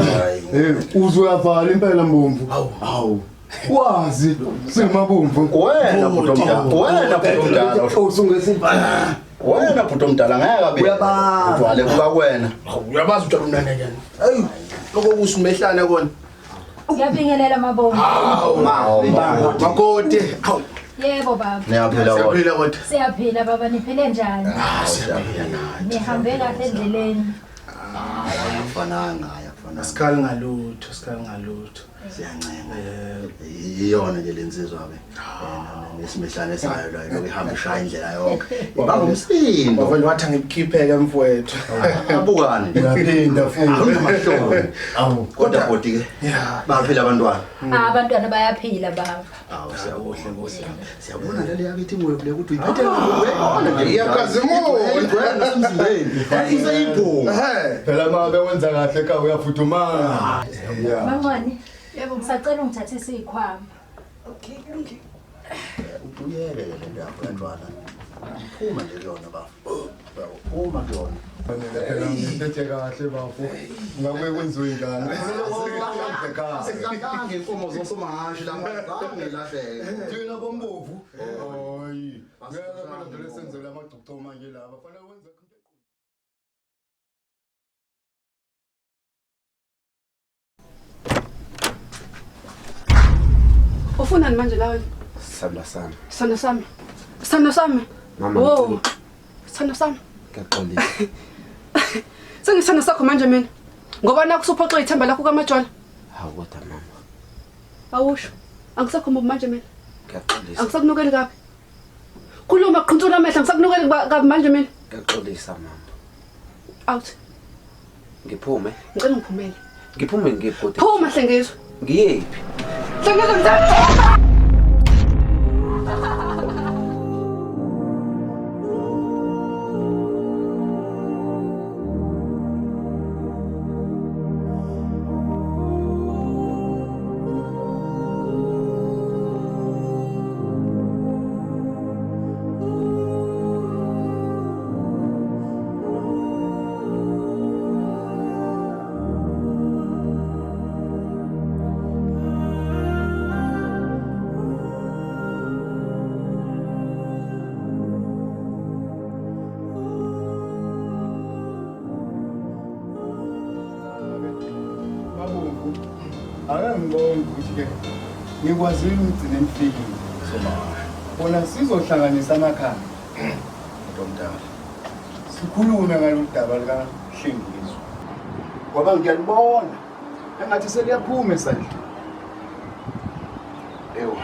Uzwe uyavala impela mbomvu. Hawu. Wazi simabomvu. Wena bhuti omdala. Usungesimba. Wena bhuti omdala ngeke abe. Udwale kuba kwena. Uyabazi utshela umnanekene. Hey, lokho kusumehlana kona. Ngiyabingelela mabomvu. Makoti. Yebo baba. Niyaphila kodwa. Siyaphila kodwa. Siyaphila baba, niphile njani? Siyaphila nathi. Nihambe kahle endleleni. Ayafananga. Asikhali ngalutho. Siyancenga. Iyona nje lensizwa ke. Nesimehlane sayo la lokho ihamba ishaya indlela yonke. Baba umsindo. Bavele wathi ngikhipheke mfowethu. Abukani. Uyaphinda futhi. Awu kodwa bhoti ke. Baphila abantwana. Abantwana bayaphila baba. Awu siyakuhle. Siyabona le yakithi imwebu le ukuthi uyiphethe wena. Iyakazimona. Wena semzimbeni. Isayipho. Phela mabe wenza kahle ekhaya uyafudumala. Mangwane, yebo ngisacela ungithathe isikhwama. Okay, kulungile. Uyeke le nto yakho yantwana. Phuma nje kuyona bafo. Phuma kuyona. Phela ngiphethe kahle bafo. Ngabe kwenziwe ingane. Sikhange inkomo zosomahashe la mazange lahleke. Thina bombovu. Hayi. Ngeke phela vele senzele amagcugco manje laba. Fanele wenze Ufunani manje la wena? Sanda sami. Sithando sami. Mama. Oh. Sithando sami. Ngiyaxolisa. Sengisithando sakho manje mina. Ngoba nakusuphoxa ithemba lakho kaMajola. Hawu kodwa mama. Awusho. Angisakho mubi manje mina. Ngiyaxolisa. Angisakunukeli kabi. Khuluma qhuntsula amehla angisakunukeli kabi manje mina. Ngiyaxolisa mama. Out. Ngiphume. Ngicela ngiphumele. Ngiphume ngibhodi. Phuma Hlengizwe. Ngiyephi? Hlengizwe ngizama. Ngibonga ukuthi ke ngikwazile ukugcina emfikile Somahashe. bona sizohlanganisa amakhaya Ntomdala. sikhulume ngaludaba lika Hlengizwe ngoba ngiyalibona engathi seliyaphuma esandla Ewu.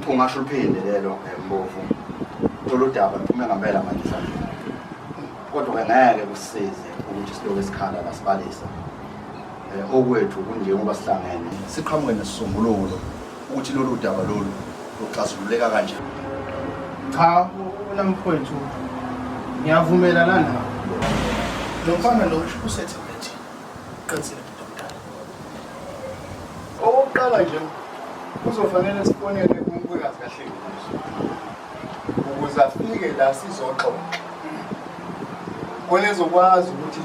Ungasho uphinde lelo mbovu. Oludaba luphume ngempela manje sandla. Kodwa ngeke kusisize ukuthi siloke isikhala la sibalisa. Okwethu kunje ngoba sihlangene siqhamuke nesisombululo ukuthi lolu daba lolu luxazululeka kanjani. Cha, wena mfowethu. Ngiyavumelana nawe. Lo mfana lo usethe manje. Qinisile bhuti omdala. okokuqala nje kuzofanele sifonele unkulukazi kaHlengizwe ukuze afike la sizoxoxa khona ezokwazi ukuthi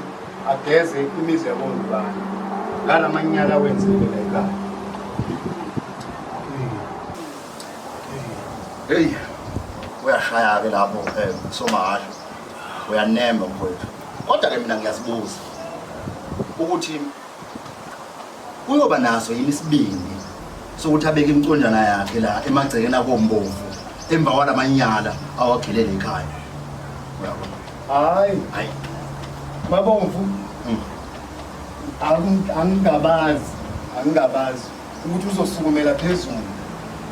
ageze imizi yabongubani ngalamanyala wenzile la ekhaya. Hey. Uyashaya ke lapho Somahashe. Uyanemba mfowethu. Kodwa ke mina ngiyazibuza ukuthi uyoba naso yini isibindi sokuthi abeke imicondana yakhe la emagcekeni akombovu emva kwalamanyala awagilele ekhaya. Uyabona? Hayi mabomvu angingabazi Angingabazi ukuthi uzosukumela phezulu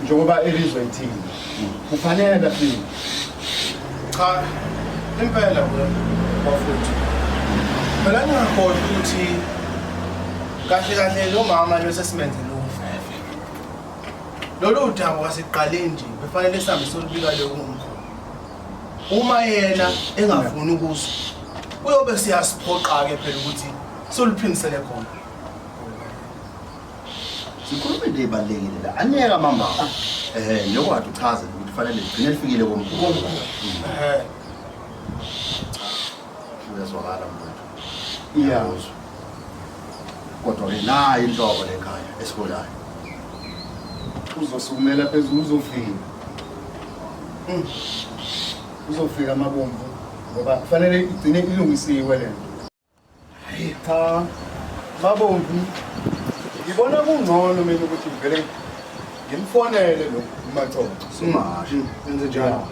njengoba elizwe ithini. Kufanele bafike. Cha, impela bafuthu. Phela ngingakholwa ukuthi kahle lo mama lo sesimenze lo mfefe. Lolu daba wasiqale nje befanele sihambe solubika lokho ngomkhulu. Uma yena engafuni ukuza uyobe siyasiphoqa ke phela ukuthi soluphinisele khona. Sikhuluma into ebalekile la. Anyeka mama. Lokwathi uchaze ukuthi kufanele ligcine lifikile komkhulu. Uyazwakala mfowethu. Iyazwa. Kodwa ke nayi inhlobo lekhaya esibolayo. Uzosukumela phezulu uzofika. Uzofika amabomvu ngoba kufanele igcine ilungisiwe lento. Cha, mabomvu. Ngibona kungcono mina ukuthi ngivele ngimfonele lo uMaxoxa. Sumashi. Enze njalo.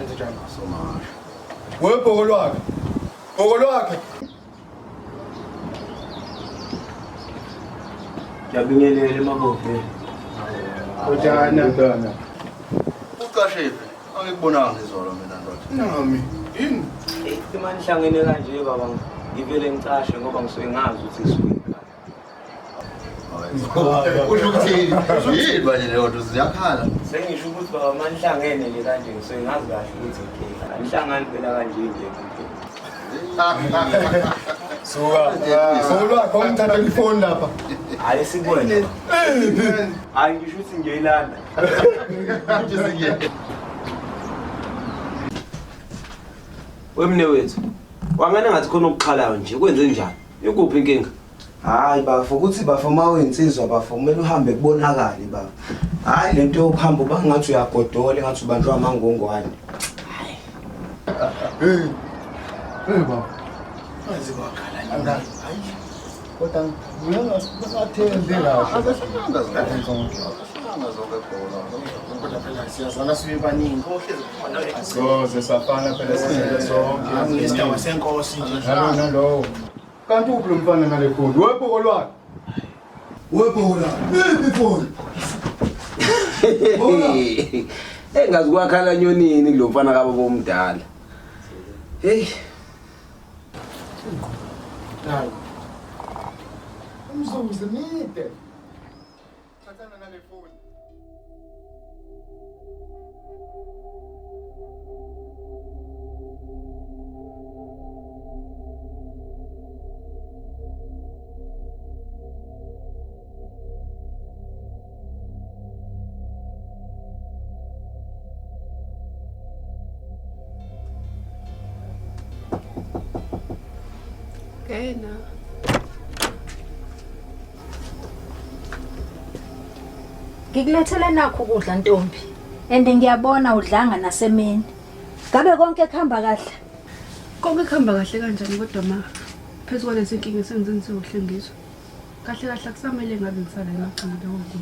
Sumashi. Webhoko lwakhe. Bhoko lwakhe. Ngiyabingelele mabomvu. Kodwana. Uqashephi. Angikubonanga ngizolo mina ndoda. Nami. Yini? Imani hlangene kanje baba ngivele ngicashe ngoba ngisuke ngazi ukuthi isuke. Usho ukuthi yini manje leyo nto ziyakhala. Sengisho ukuthi baba manje hlangene nje kanje ngisuke ngazi kahle ukuthi inkinga. Alihlangani phela kanje nje. Suka. Bhoko lwakhe ungithatha ifoni lapha. Hayi sibone. Hayi ngisho ukuthi ngiyilanda. Wemne wethu. Wangena ngathi khona ukuqhalayo nje kwenze njani? Ikuphi inkinga? Hayi bafo ukuthi bafo mawinsizwa bafo kumele uhambe kubonakala bafo. Hayi lento yokuhamba bangathi uyagodola ngathi ubanjwa amangongwane. Hey baba. Mazi bakhala. Hayi. Kodwa ngingathembi kahle. Kodwa phela siyazana sibebaningi. Ohlezi khona Soze safana phela sisele sonke. isidaba senkosi nje. Nalo. Kanti uphi lo mfana ngale phone? Webhoko lwakhe. Webhoko lwakhe. Ifoni. Engazi kwakhala nyonini kulo mfana kabo bomdala. Hey. Hayi. Umzuzu mide. Thathana ngale phone. Kena. Ngikulethele nakho ukudla Ntombi. Ende ngiyabona udlanga nasemini. Ngabe konke kuhamba kahle? Konke kuhamba kahle kanjani kodwa ma phezu kwalezi inkinga sengizenze uhlengizwe. Kahle akusamele ngabe ngisala emagcileni wonke.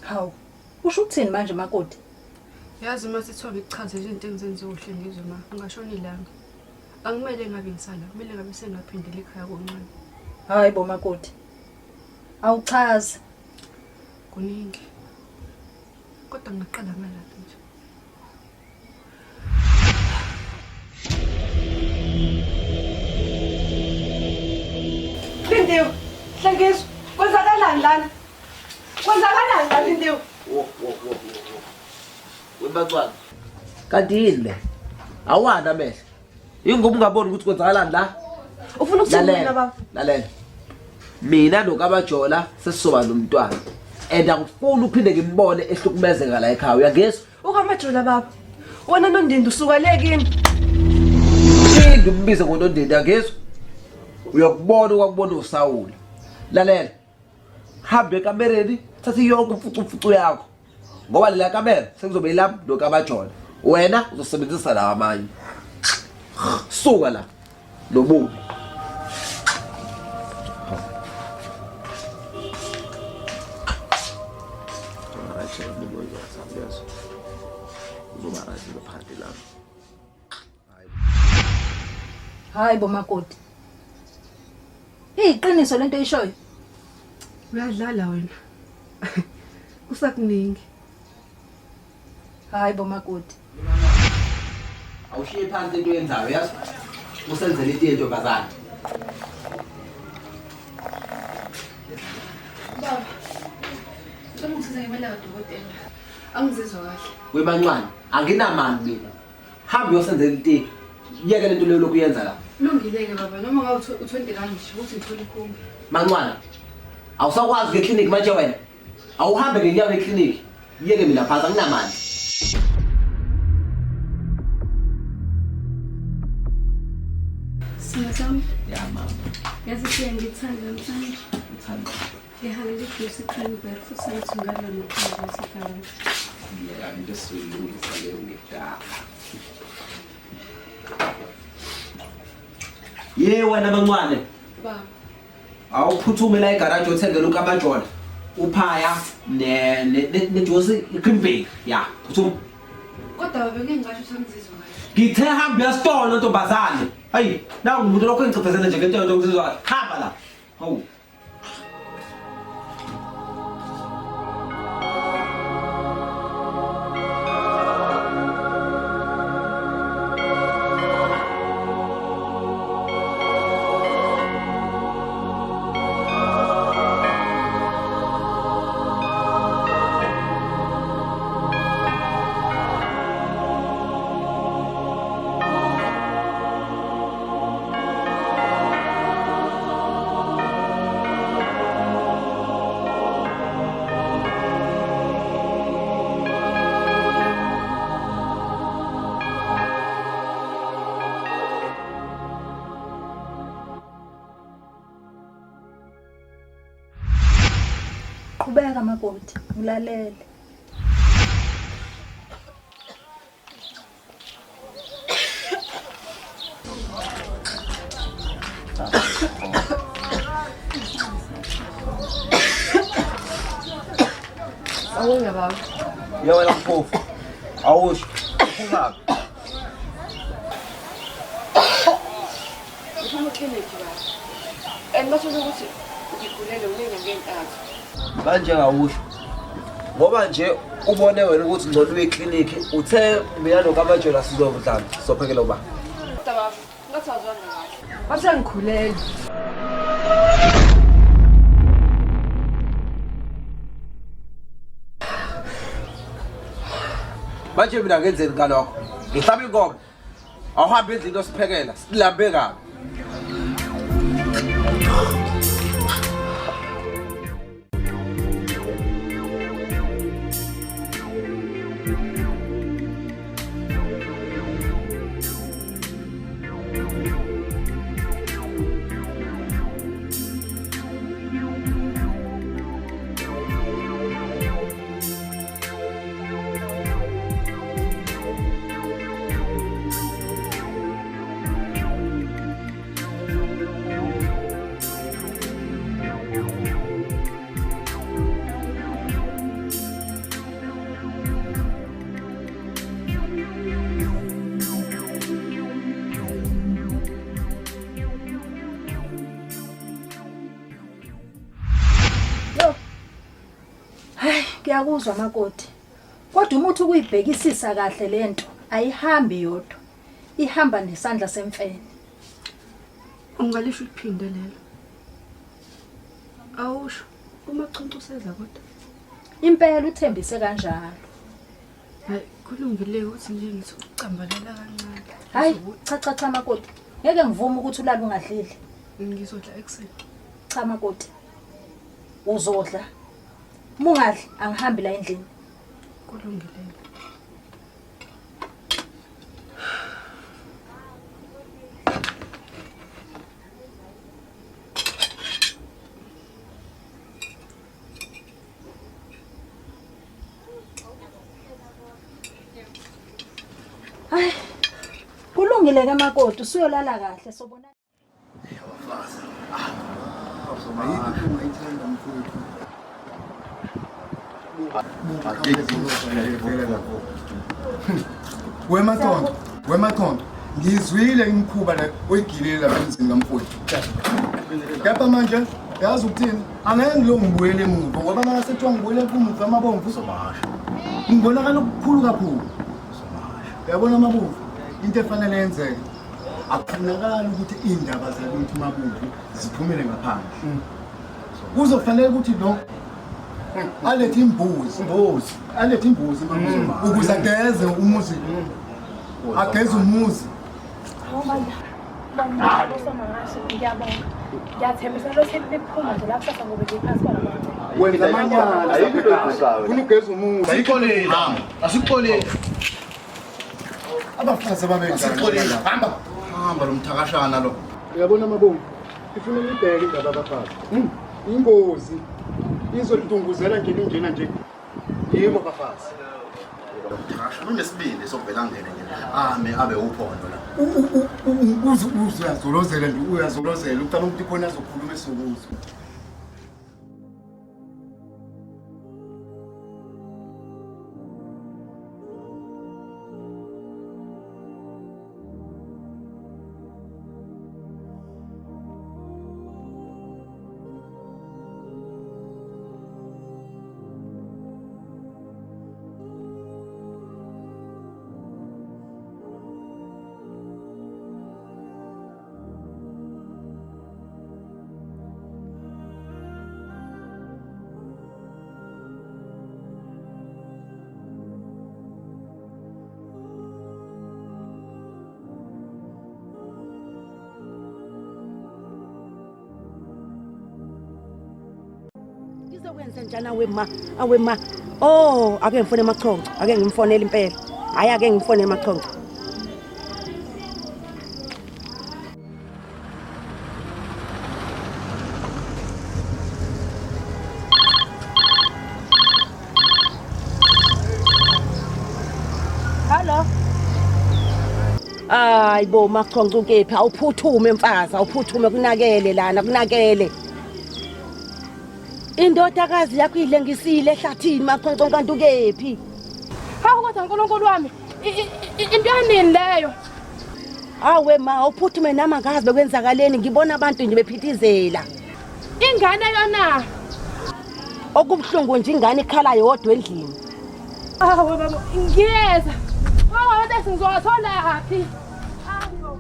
Hawu. Usho ukuthini manje makoti? Yazi uma sithiwa ngichaze izinto engizenze uhlengizwe ma ngashona ilanga. Angimele ngabe ngisala, kumele ngabe sengaphindela ekhaya koncane. Hayi bo makoti. Awuchaza. Kuningi. Kodwa ngaqala ngalapha nje. Lindiwe, Hlengizwe, kwenzakalani lana? Kwenzakalani la Lindiwe? Webacwana. Kanti yini le? Awana amehlo. Ingoba ungaboni ukuthi kwenzakalani la? Ufuna ukuthini mina baba? Lalela. Mina nokabajola sesisoba nomntwana. And angifuni uphinde ngimbone ehlukumezeka la ekhaya. Uyangizwa? Ukamajola baba. Wena noNdindi usuka le kini. Phinde umbize ngoNdindi uyangizwa? Uyakubona okwakubona uSawule. Lalela. Hambe ekamereni, thatha yonke imfucumfucu yakho. Ngoba lela kamera sekuzobe ilapha nokabajola. Wena uzosebenzisa la amanye. Suka la. Lobubi. Hayi bo makoti. Iqiniso lento ishoyo. Uyadlala wena. Usakuningi. Hayi bomakoti. Awushiye phansi into yenzayo yazi. Usenzele itiye ntombazana. Baba. Ngicela ungisize ngibele kadokotela. Angizizwa kahle. Wemancane, anginamandla mina. Hamba uyosenzela itiye. Yeke lento leyo lokhu yenza la. Kulungile ke baba noma ngabe u20 rand nje ukuthi ngithole ikhumbi. Mancane. Awusakwazi ke clinic manje wena. Awuhambe ngenyawo eclinic. Yeke mina phansi anginamandla. Singazami. Ya mama. Yazi siya ngithanda namhlanje. Ngithanda. Ngihalele ijuice cranberry futhi ngathi ngalo nokhaya sekhaya. Ya into siyilungisa leyo ngidala. Ye wena mancane. Baba. Awuphuthume la egarage uthengele uKabajona. Uphaya ne juice cranberry. Ya, phuthuma. Kodwa baba ngingasho samzizwa kahle. Ngithe hamba uyasitolo ntombazane. Hayi, nawu umuntu lokho engichiphezele nje ngento ngizizwa. Hamba la. Hawu. Qhubeka makoti, ngilalele. Awunga baba. Ya wena mphofu. Awusho. Ungabi. Ngifuna clinic baba. Basho ukuthi ngigulele uningi ngentathu. Manje awusho. Ngoba nje ubone wena ukuthi ngcono uye eclinic uthe mina noKabajona sizovudlana sophekela uba. Kodwa baba, ngathazwana kahle. Bathi ngikhulele. Manje mina ngenzeni ngalokho? Ngihlaba inkomo. Awuhambe endlini osiphekela, silambe kabi. Ngiyakuzwa makoti. Kodwa umuthi ukuyibhekisisa kahle lento ayihambi yodwa. Ihamba nesandla semfene. Ungalisho ukuphinde lelo. Awusho uma chuntuseza kodwa. Impela uthembise kanjalo. Hayi kulungile ukuthi nje ngithi ucambalela kancane. Hayi cha makoti. Ngeke ngivume ukuthi ulala ungadlili. Ngizodla ekseni. Cha makoti. Uzodla. Mungadli angihambi la endlini. Kulungile. Hayi. Kulungile ke makoti usuyolala kahle sobona. Wemathonto ngizwile imkhuba la oyigilile lapha emzini kamfowethu. Kepha manje yazi ukuthini angeke ngilo ngibuyele emuva ngoba manje sethiwa ngibuyele emuva amabomvu Sobasha. ngibonakala okukhulu kakhulu uyabona amabomvu into efanele yenzeke akufunakala ukuthi indaba zakithi mabomvu ziphumele ngaphandle kuzofanele ukuthi lo alethe imbuzi alethe imbuzi ukuze ageze umuzi ageze umuzi Ngiyathembisa lokho liphuma nje la kusasa ngoba ngiphansi kwalamanzi. wenza amanyala funa ugeze umuzi Ayixolele. Asixolele. abafazi Asixolele. ababenjani Hamba lo mthakashana lo. uyabona amabomvu ifuna libheke indaba abafazi ingozi izolitunguzela nje linjena nje yimo abafazi Mthakashana unesibindi sokuvela ngene ame abe uphondo la. uyazolozela nje uyazolozela ukuqala umuntu ikhona azokhuluma esokuzo Ngizokwenza njani awema oh ake ngifone emachonco ake ngimfonela impela hayi ake ngimfonela emachonco Hello Ay bo machonco kephi awuphuthume mfazi awuphuthume kunakele lana kunakele Indodakazi yakho ilengisile ehlathini machonco kanti ukephi Hawu kodwa uNkulunkulu wami into yanini leyo Awe ma uphuthume nama ngazi bekwenzakaleni ngibona abantu nje bephithizela Ingane yona Okubhlungu nje ingane ikhala yodwa endlini Awe baba ngiyeza Hawu bese ngizothola hapi Ayo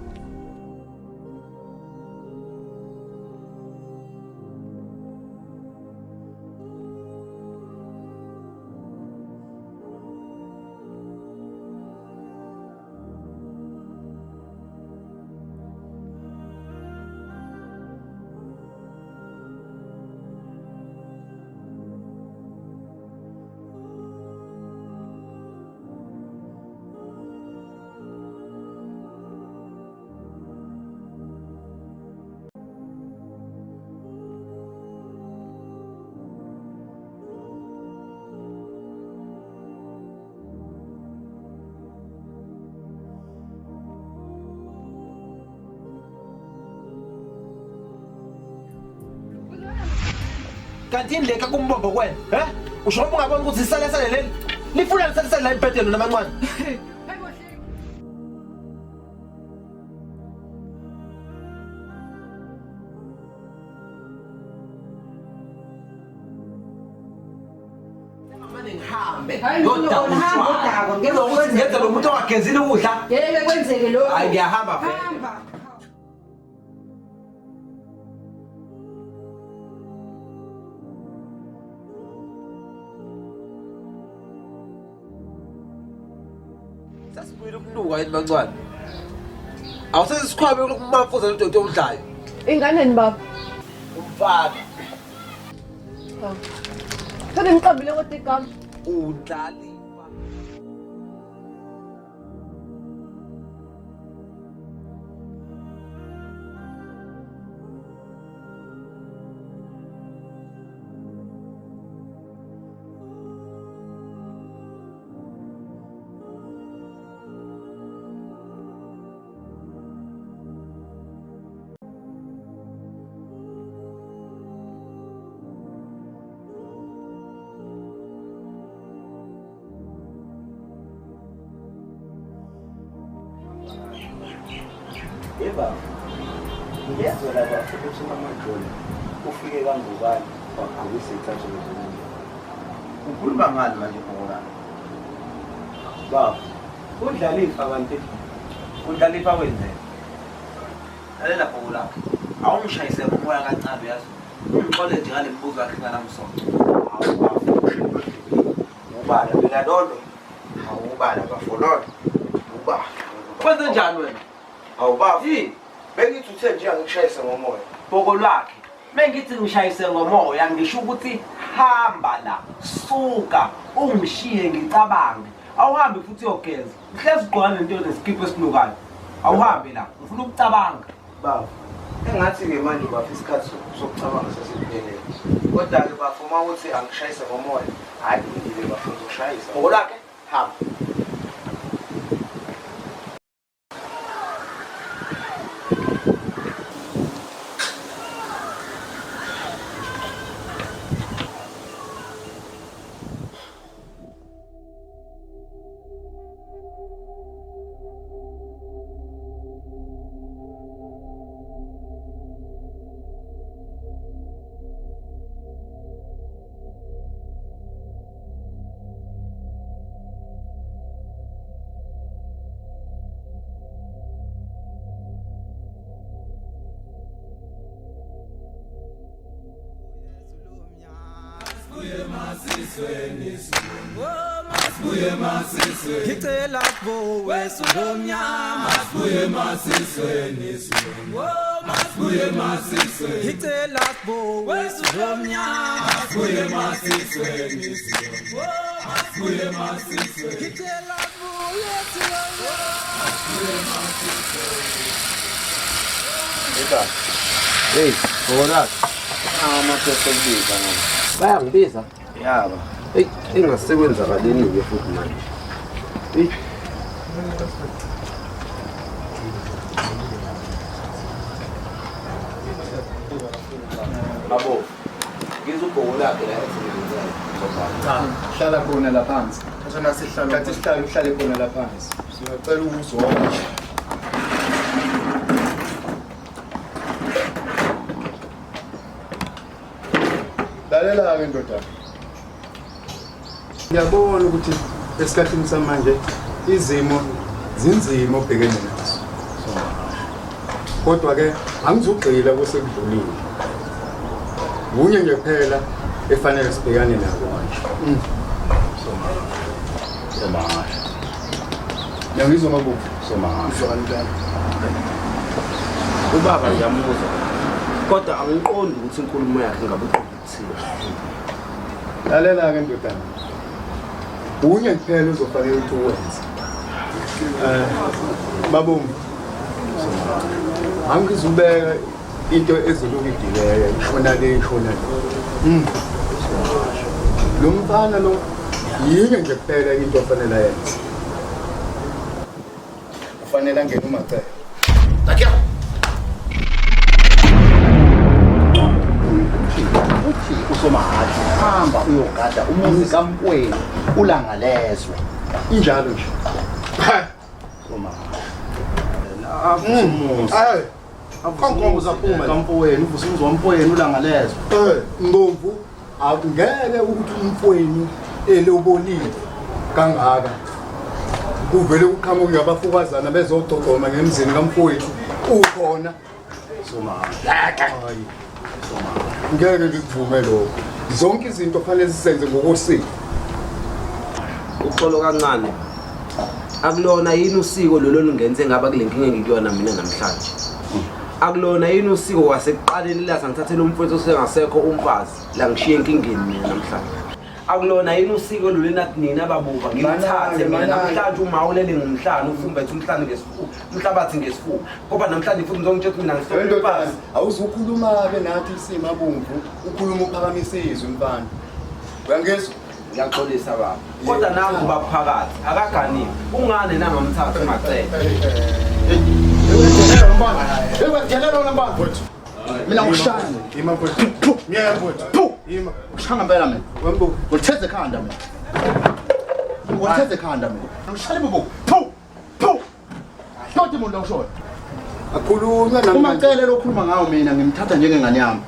Kanti indleka kumbombo kwena usho ngoba ungabona ukuthi isale leli lifuna lisale la impedelo namancane ngihambe yodwa ngenza lo muntu ongagezile ukudla ngeke kwenzeke lokho hayi ngiyahamba hamba Sasibuyile ukuluka yini bancane awusesikhwabe lokumafuza lododo omdlayo ingane ni baba umfana Phela ngiqambile kodwa igama udlali Eba, ngiyezwa lapha ukuthi uMamadlozi ufike kangubani akusithathe lokho. Ukhuluma ngani manje Bhokolani? Baba, udlalifa kanti Udlalifa wenzeni? Lalela Bhokolani. Awungishayise umoya kancane yazi. Ungiqole nje ngale mbuzo wakhe kanamsonto. ubala bekadondo. Awubala bafololo. Ubala. Kwenze njani wena? Awubaba. Bengithi uthe nje angikushayise ngomoya. Bhokolwakhe. Mengithi ngishayise ngomoya ngisho ukuthi hamba la, suka, ungishiye ngicabange. Awuhambe futhi uyogeza. Uhlezi ugqoka nento nesikipho esinukayo. Awuhambe la, ufuna ukucabanga. Baba. Engathi-ke manje bafisa isikhathi sokucabanga sesiphelele. Kodwa-ke bafuma ukuthi angishayise ngomoya. Hayi kulungile bafuna ukushayisa. Bhokolwakhe, hamba. Ngicela kuwe Sulomnyama Masibuye masisweni Masibuye masisweni Ngicela kuwe Sulomnyama Masibuye masisweni Masibuye masisweni Ngicela kuwe Sulomnyama Eka. Hey, Bhokolwakhe. Amaphesentiza manje. Bayangibiza? Yaba. Hey, engasebenzakaleni-ke futhi manje. Hey. Babo, ngizubhokolakhe la ethi Hlala khona la phansi. Kathi sihlale uhlale khona la phansi. Siyacela ukuzona. Lalela-ke ndoda. Ngiyabona ukuthi esikhathini samanje izimo zinzima obhekene nazo. Kodwa-ke angizugxila kusekudlulile. Kunye nje kuphela efanele sibhekane nako manje. Somahasha. Ngiyangizwa mabubu. Somahasha. Ubaba ngiyamuza. Kodwa angiqondi ukuthi inkulumo yakhe ngabe uqoqithile. Lalela-ke ndodana. Kunye kuphela uzofanele ukuthi uwenze. Babumbi. Angizubeka into ezilukidileke ishona le ishona le. Lo mfana lo yinye nje kuphela into ofanele ayenze. Kufanele angene umacele. Takya. Usomahasha hamba uyogada umuzi kaMkwenu ulangalezwe. Injalo nje. Hayi. Akonkomo zaphuma kaMkwenu uvusa umzi waMkwenu ulangalezwe. Mbomvu akungeke ukuthi umfweni elobolile kangaka. Kuvele uqhamuke abafukazana bezododoma ngemzini kaMfowethu ukhona. Somahasha. Ngeke ngikuvume lokho. Zonke izinto kufanele sizenze ngokosiko. Uxolo kancane. Akulona yini usiko lolona ungenze ngaba kule nkinga engikuyona mina namhlanje. Akulona yini usiko wasekuqaleni la sangithathela umfowethu osengasekho umfazi la ngishiye enkingeni mina namhlanje. Akulona yini usiko lolena nina babuka ngimthathe mina namhlanje uma ulele ngumhlanje ufumbethe umhlanje ngesifuba umhlabathi ngesifuba ngoba namhlanje futhi ngizongitshela mina ngisifuna umfazi. Awuzukhuluma-ke nathi isimo abomvu ukhuluma uphakamise izwi mfana. Uyangizwa? Ngiyaxolisa baba. Kodwa nangu baphakathi akaganiwe. Ungane nangamthatha umacele. Ekwethelelo lambani mfowethu. Mina ngishaya. Ima mfowethu. Ngiyeke mfowethu. Ima. Ushanga impela mina. Wembu. Ngitheze ekhanda mina. Ngitheze ekhanda mina. Ngishaya bobo. Phu. Shoti umuntu lawushona. Akhulunywa nami. Umacele lokhuluma ngawo mina ngimthatha njengengane yami.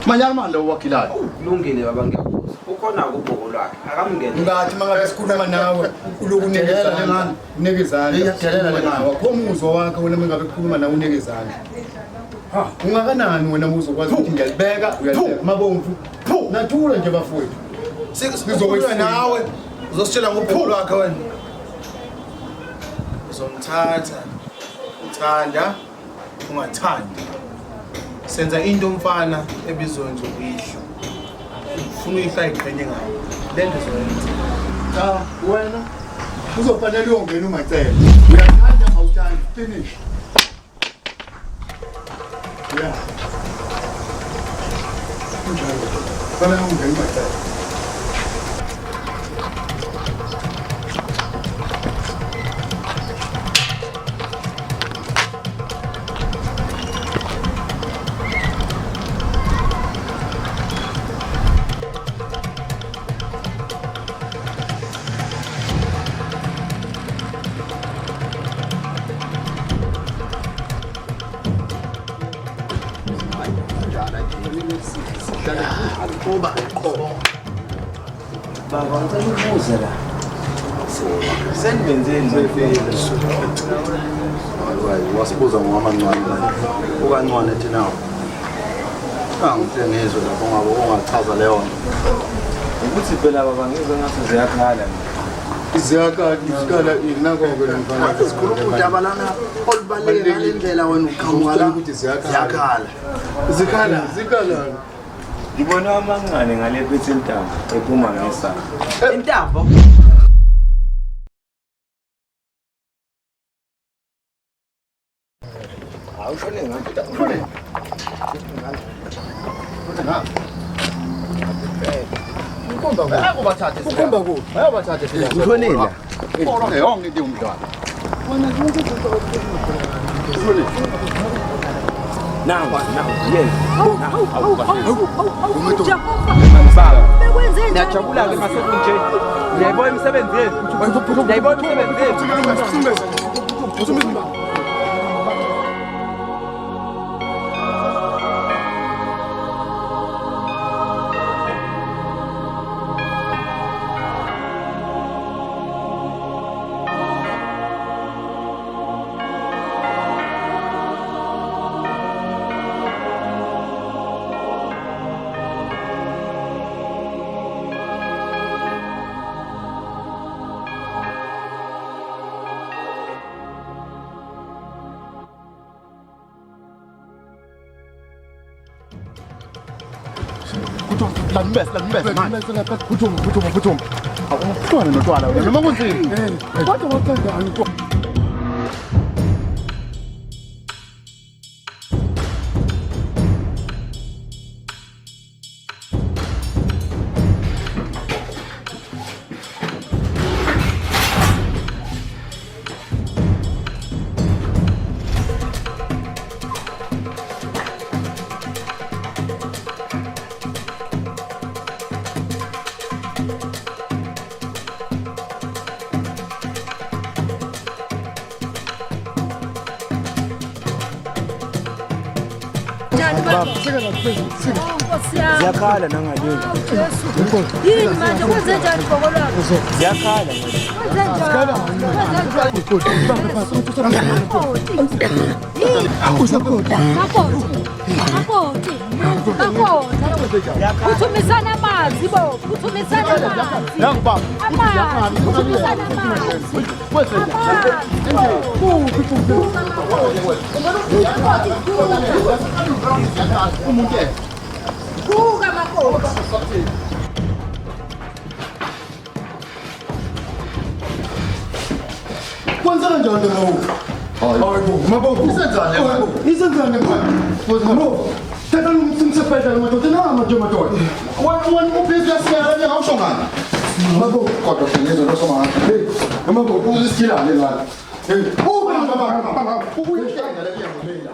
Manyana manje uwakhilayo. Kulungile baba ngiyabuza. Ukhona kubhoko lwakhe. Akamngene. Ngathi mangabe sikhuluma nawe ulokunekezana. Unekezana. Iyadelela le ngane. Wakho umuzwa wakhe wena mangabe kukhuluma nawe unekezana. Ha, ungakanani wena uzokwazi ukuthi ngiyalibeka, uyalibeka mabomvu. Nathula nje bafowethu. Sizokukhuluma nawe. Uzositshela ngobhoko lwakhe wena. Uzomthatha. Uthanda, ungathandi. Senza into umfana ebizwa nje uyihlo. Ufuna uyihla iqhenye ngayo. Lento zoyenza. Wena uzofanele uyongena ungacela. Uyathanda awuthandi. Finish. Yeah. Fanele ungena ungacela. Baba ngicela ukubuza la. Senibenzeni manje? Hayi wasibuza ngamancane la. Ukancane thina. Ngithengezwe lapho ngabe ungachaza leyo nto. Ukuthi phela baba ngizwe ngathi ziyakhala. Izikhala inakho-ke lo mfana. Sikhuluma udaba lana olubaluleke ngale ndlela wena uqhamuka la ukuthi ziyakhala. Zikhala. Ngibona amancane ngale phethe intambo ephuma ngesaka. Intambo? Awushone ngaphi? Ukhomba kuphi? Ayabathathe phela. Ushonile? Ora yonke into umdlalo. Wena konke ushonile. Now, yes. Ngiyajabula-ke ngasekunje. Ngiyayibona imisebenzi yenu. Ngiyayibona imisebenzi yenu. Phuthuma. Awuhlwane notwala wena noma kunzini. Kodwa waqedani ko? Ziyakhala nangaleli. Yini manje kwenze njani ibhoko lwakho? Ziyakhala Uthumisana amanzi bo, uthumisana amanzi. Amanzi, uthumisana amanzi. Kuka makoti. Kwanza njalo lo. Hayibo, maboko. Isenzane manje. Mabo. Tata umsimsephetha madoda nama nje madoda. Wena ubhizi yasiyala ngawusho ngani? Mabo, kodwa ngizwe lo soma ngapha. Hey, mabo uzisikilane la. Hey, baba. Ukuyihlenga le yangolela.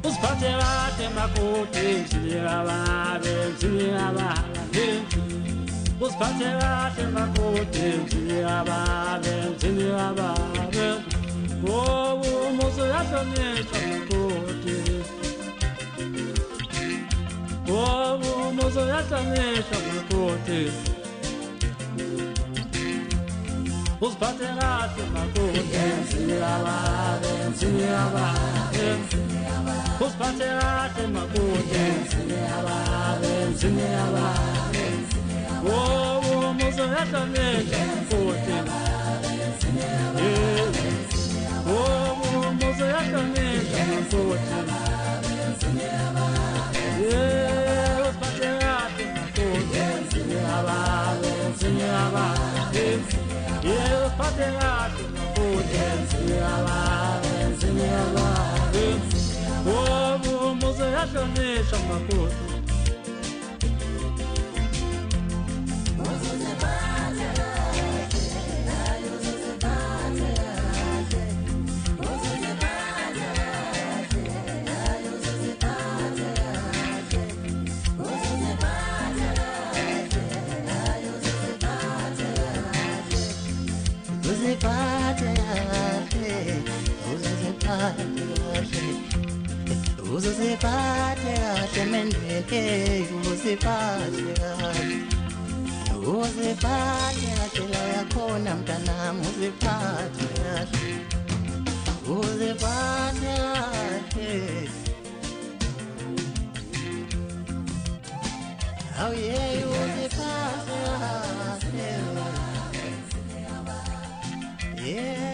Usiphathe makoti, msini baba, Usiphathe kahle makoti mzini kababe mzini kababe ngoba umuzi uyahlonishwa makoti ngoba umuzi uyahlonishwa makoti Usiphathe kahle makoti mzini kababe mzini kababe Usiphathe kahle makoti mzini kababe mzini kababe Oh, umuzi uyahlonishwa makoti Oh, umuzi uyahlonishwa makoti Usiphathe kahle makoti mzini kababe mzini kababe Usiphathe kahle makoti mzini kababe mzini kababe Oh, umuzi uyahlonishwa makoti Uziphathe kahle mendele uziphathe kahle uziphathe kahle la uyakhona mntanami uziphathe kahle uziphathe kahle oh yeah uziphathe kahle yeah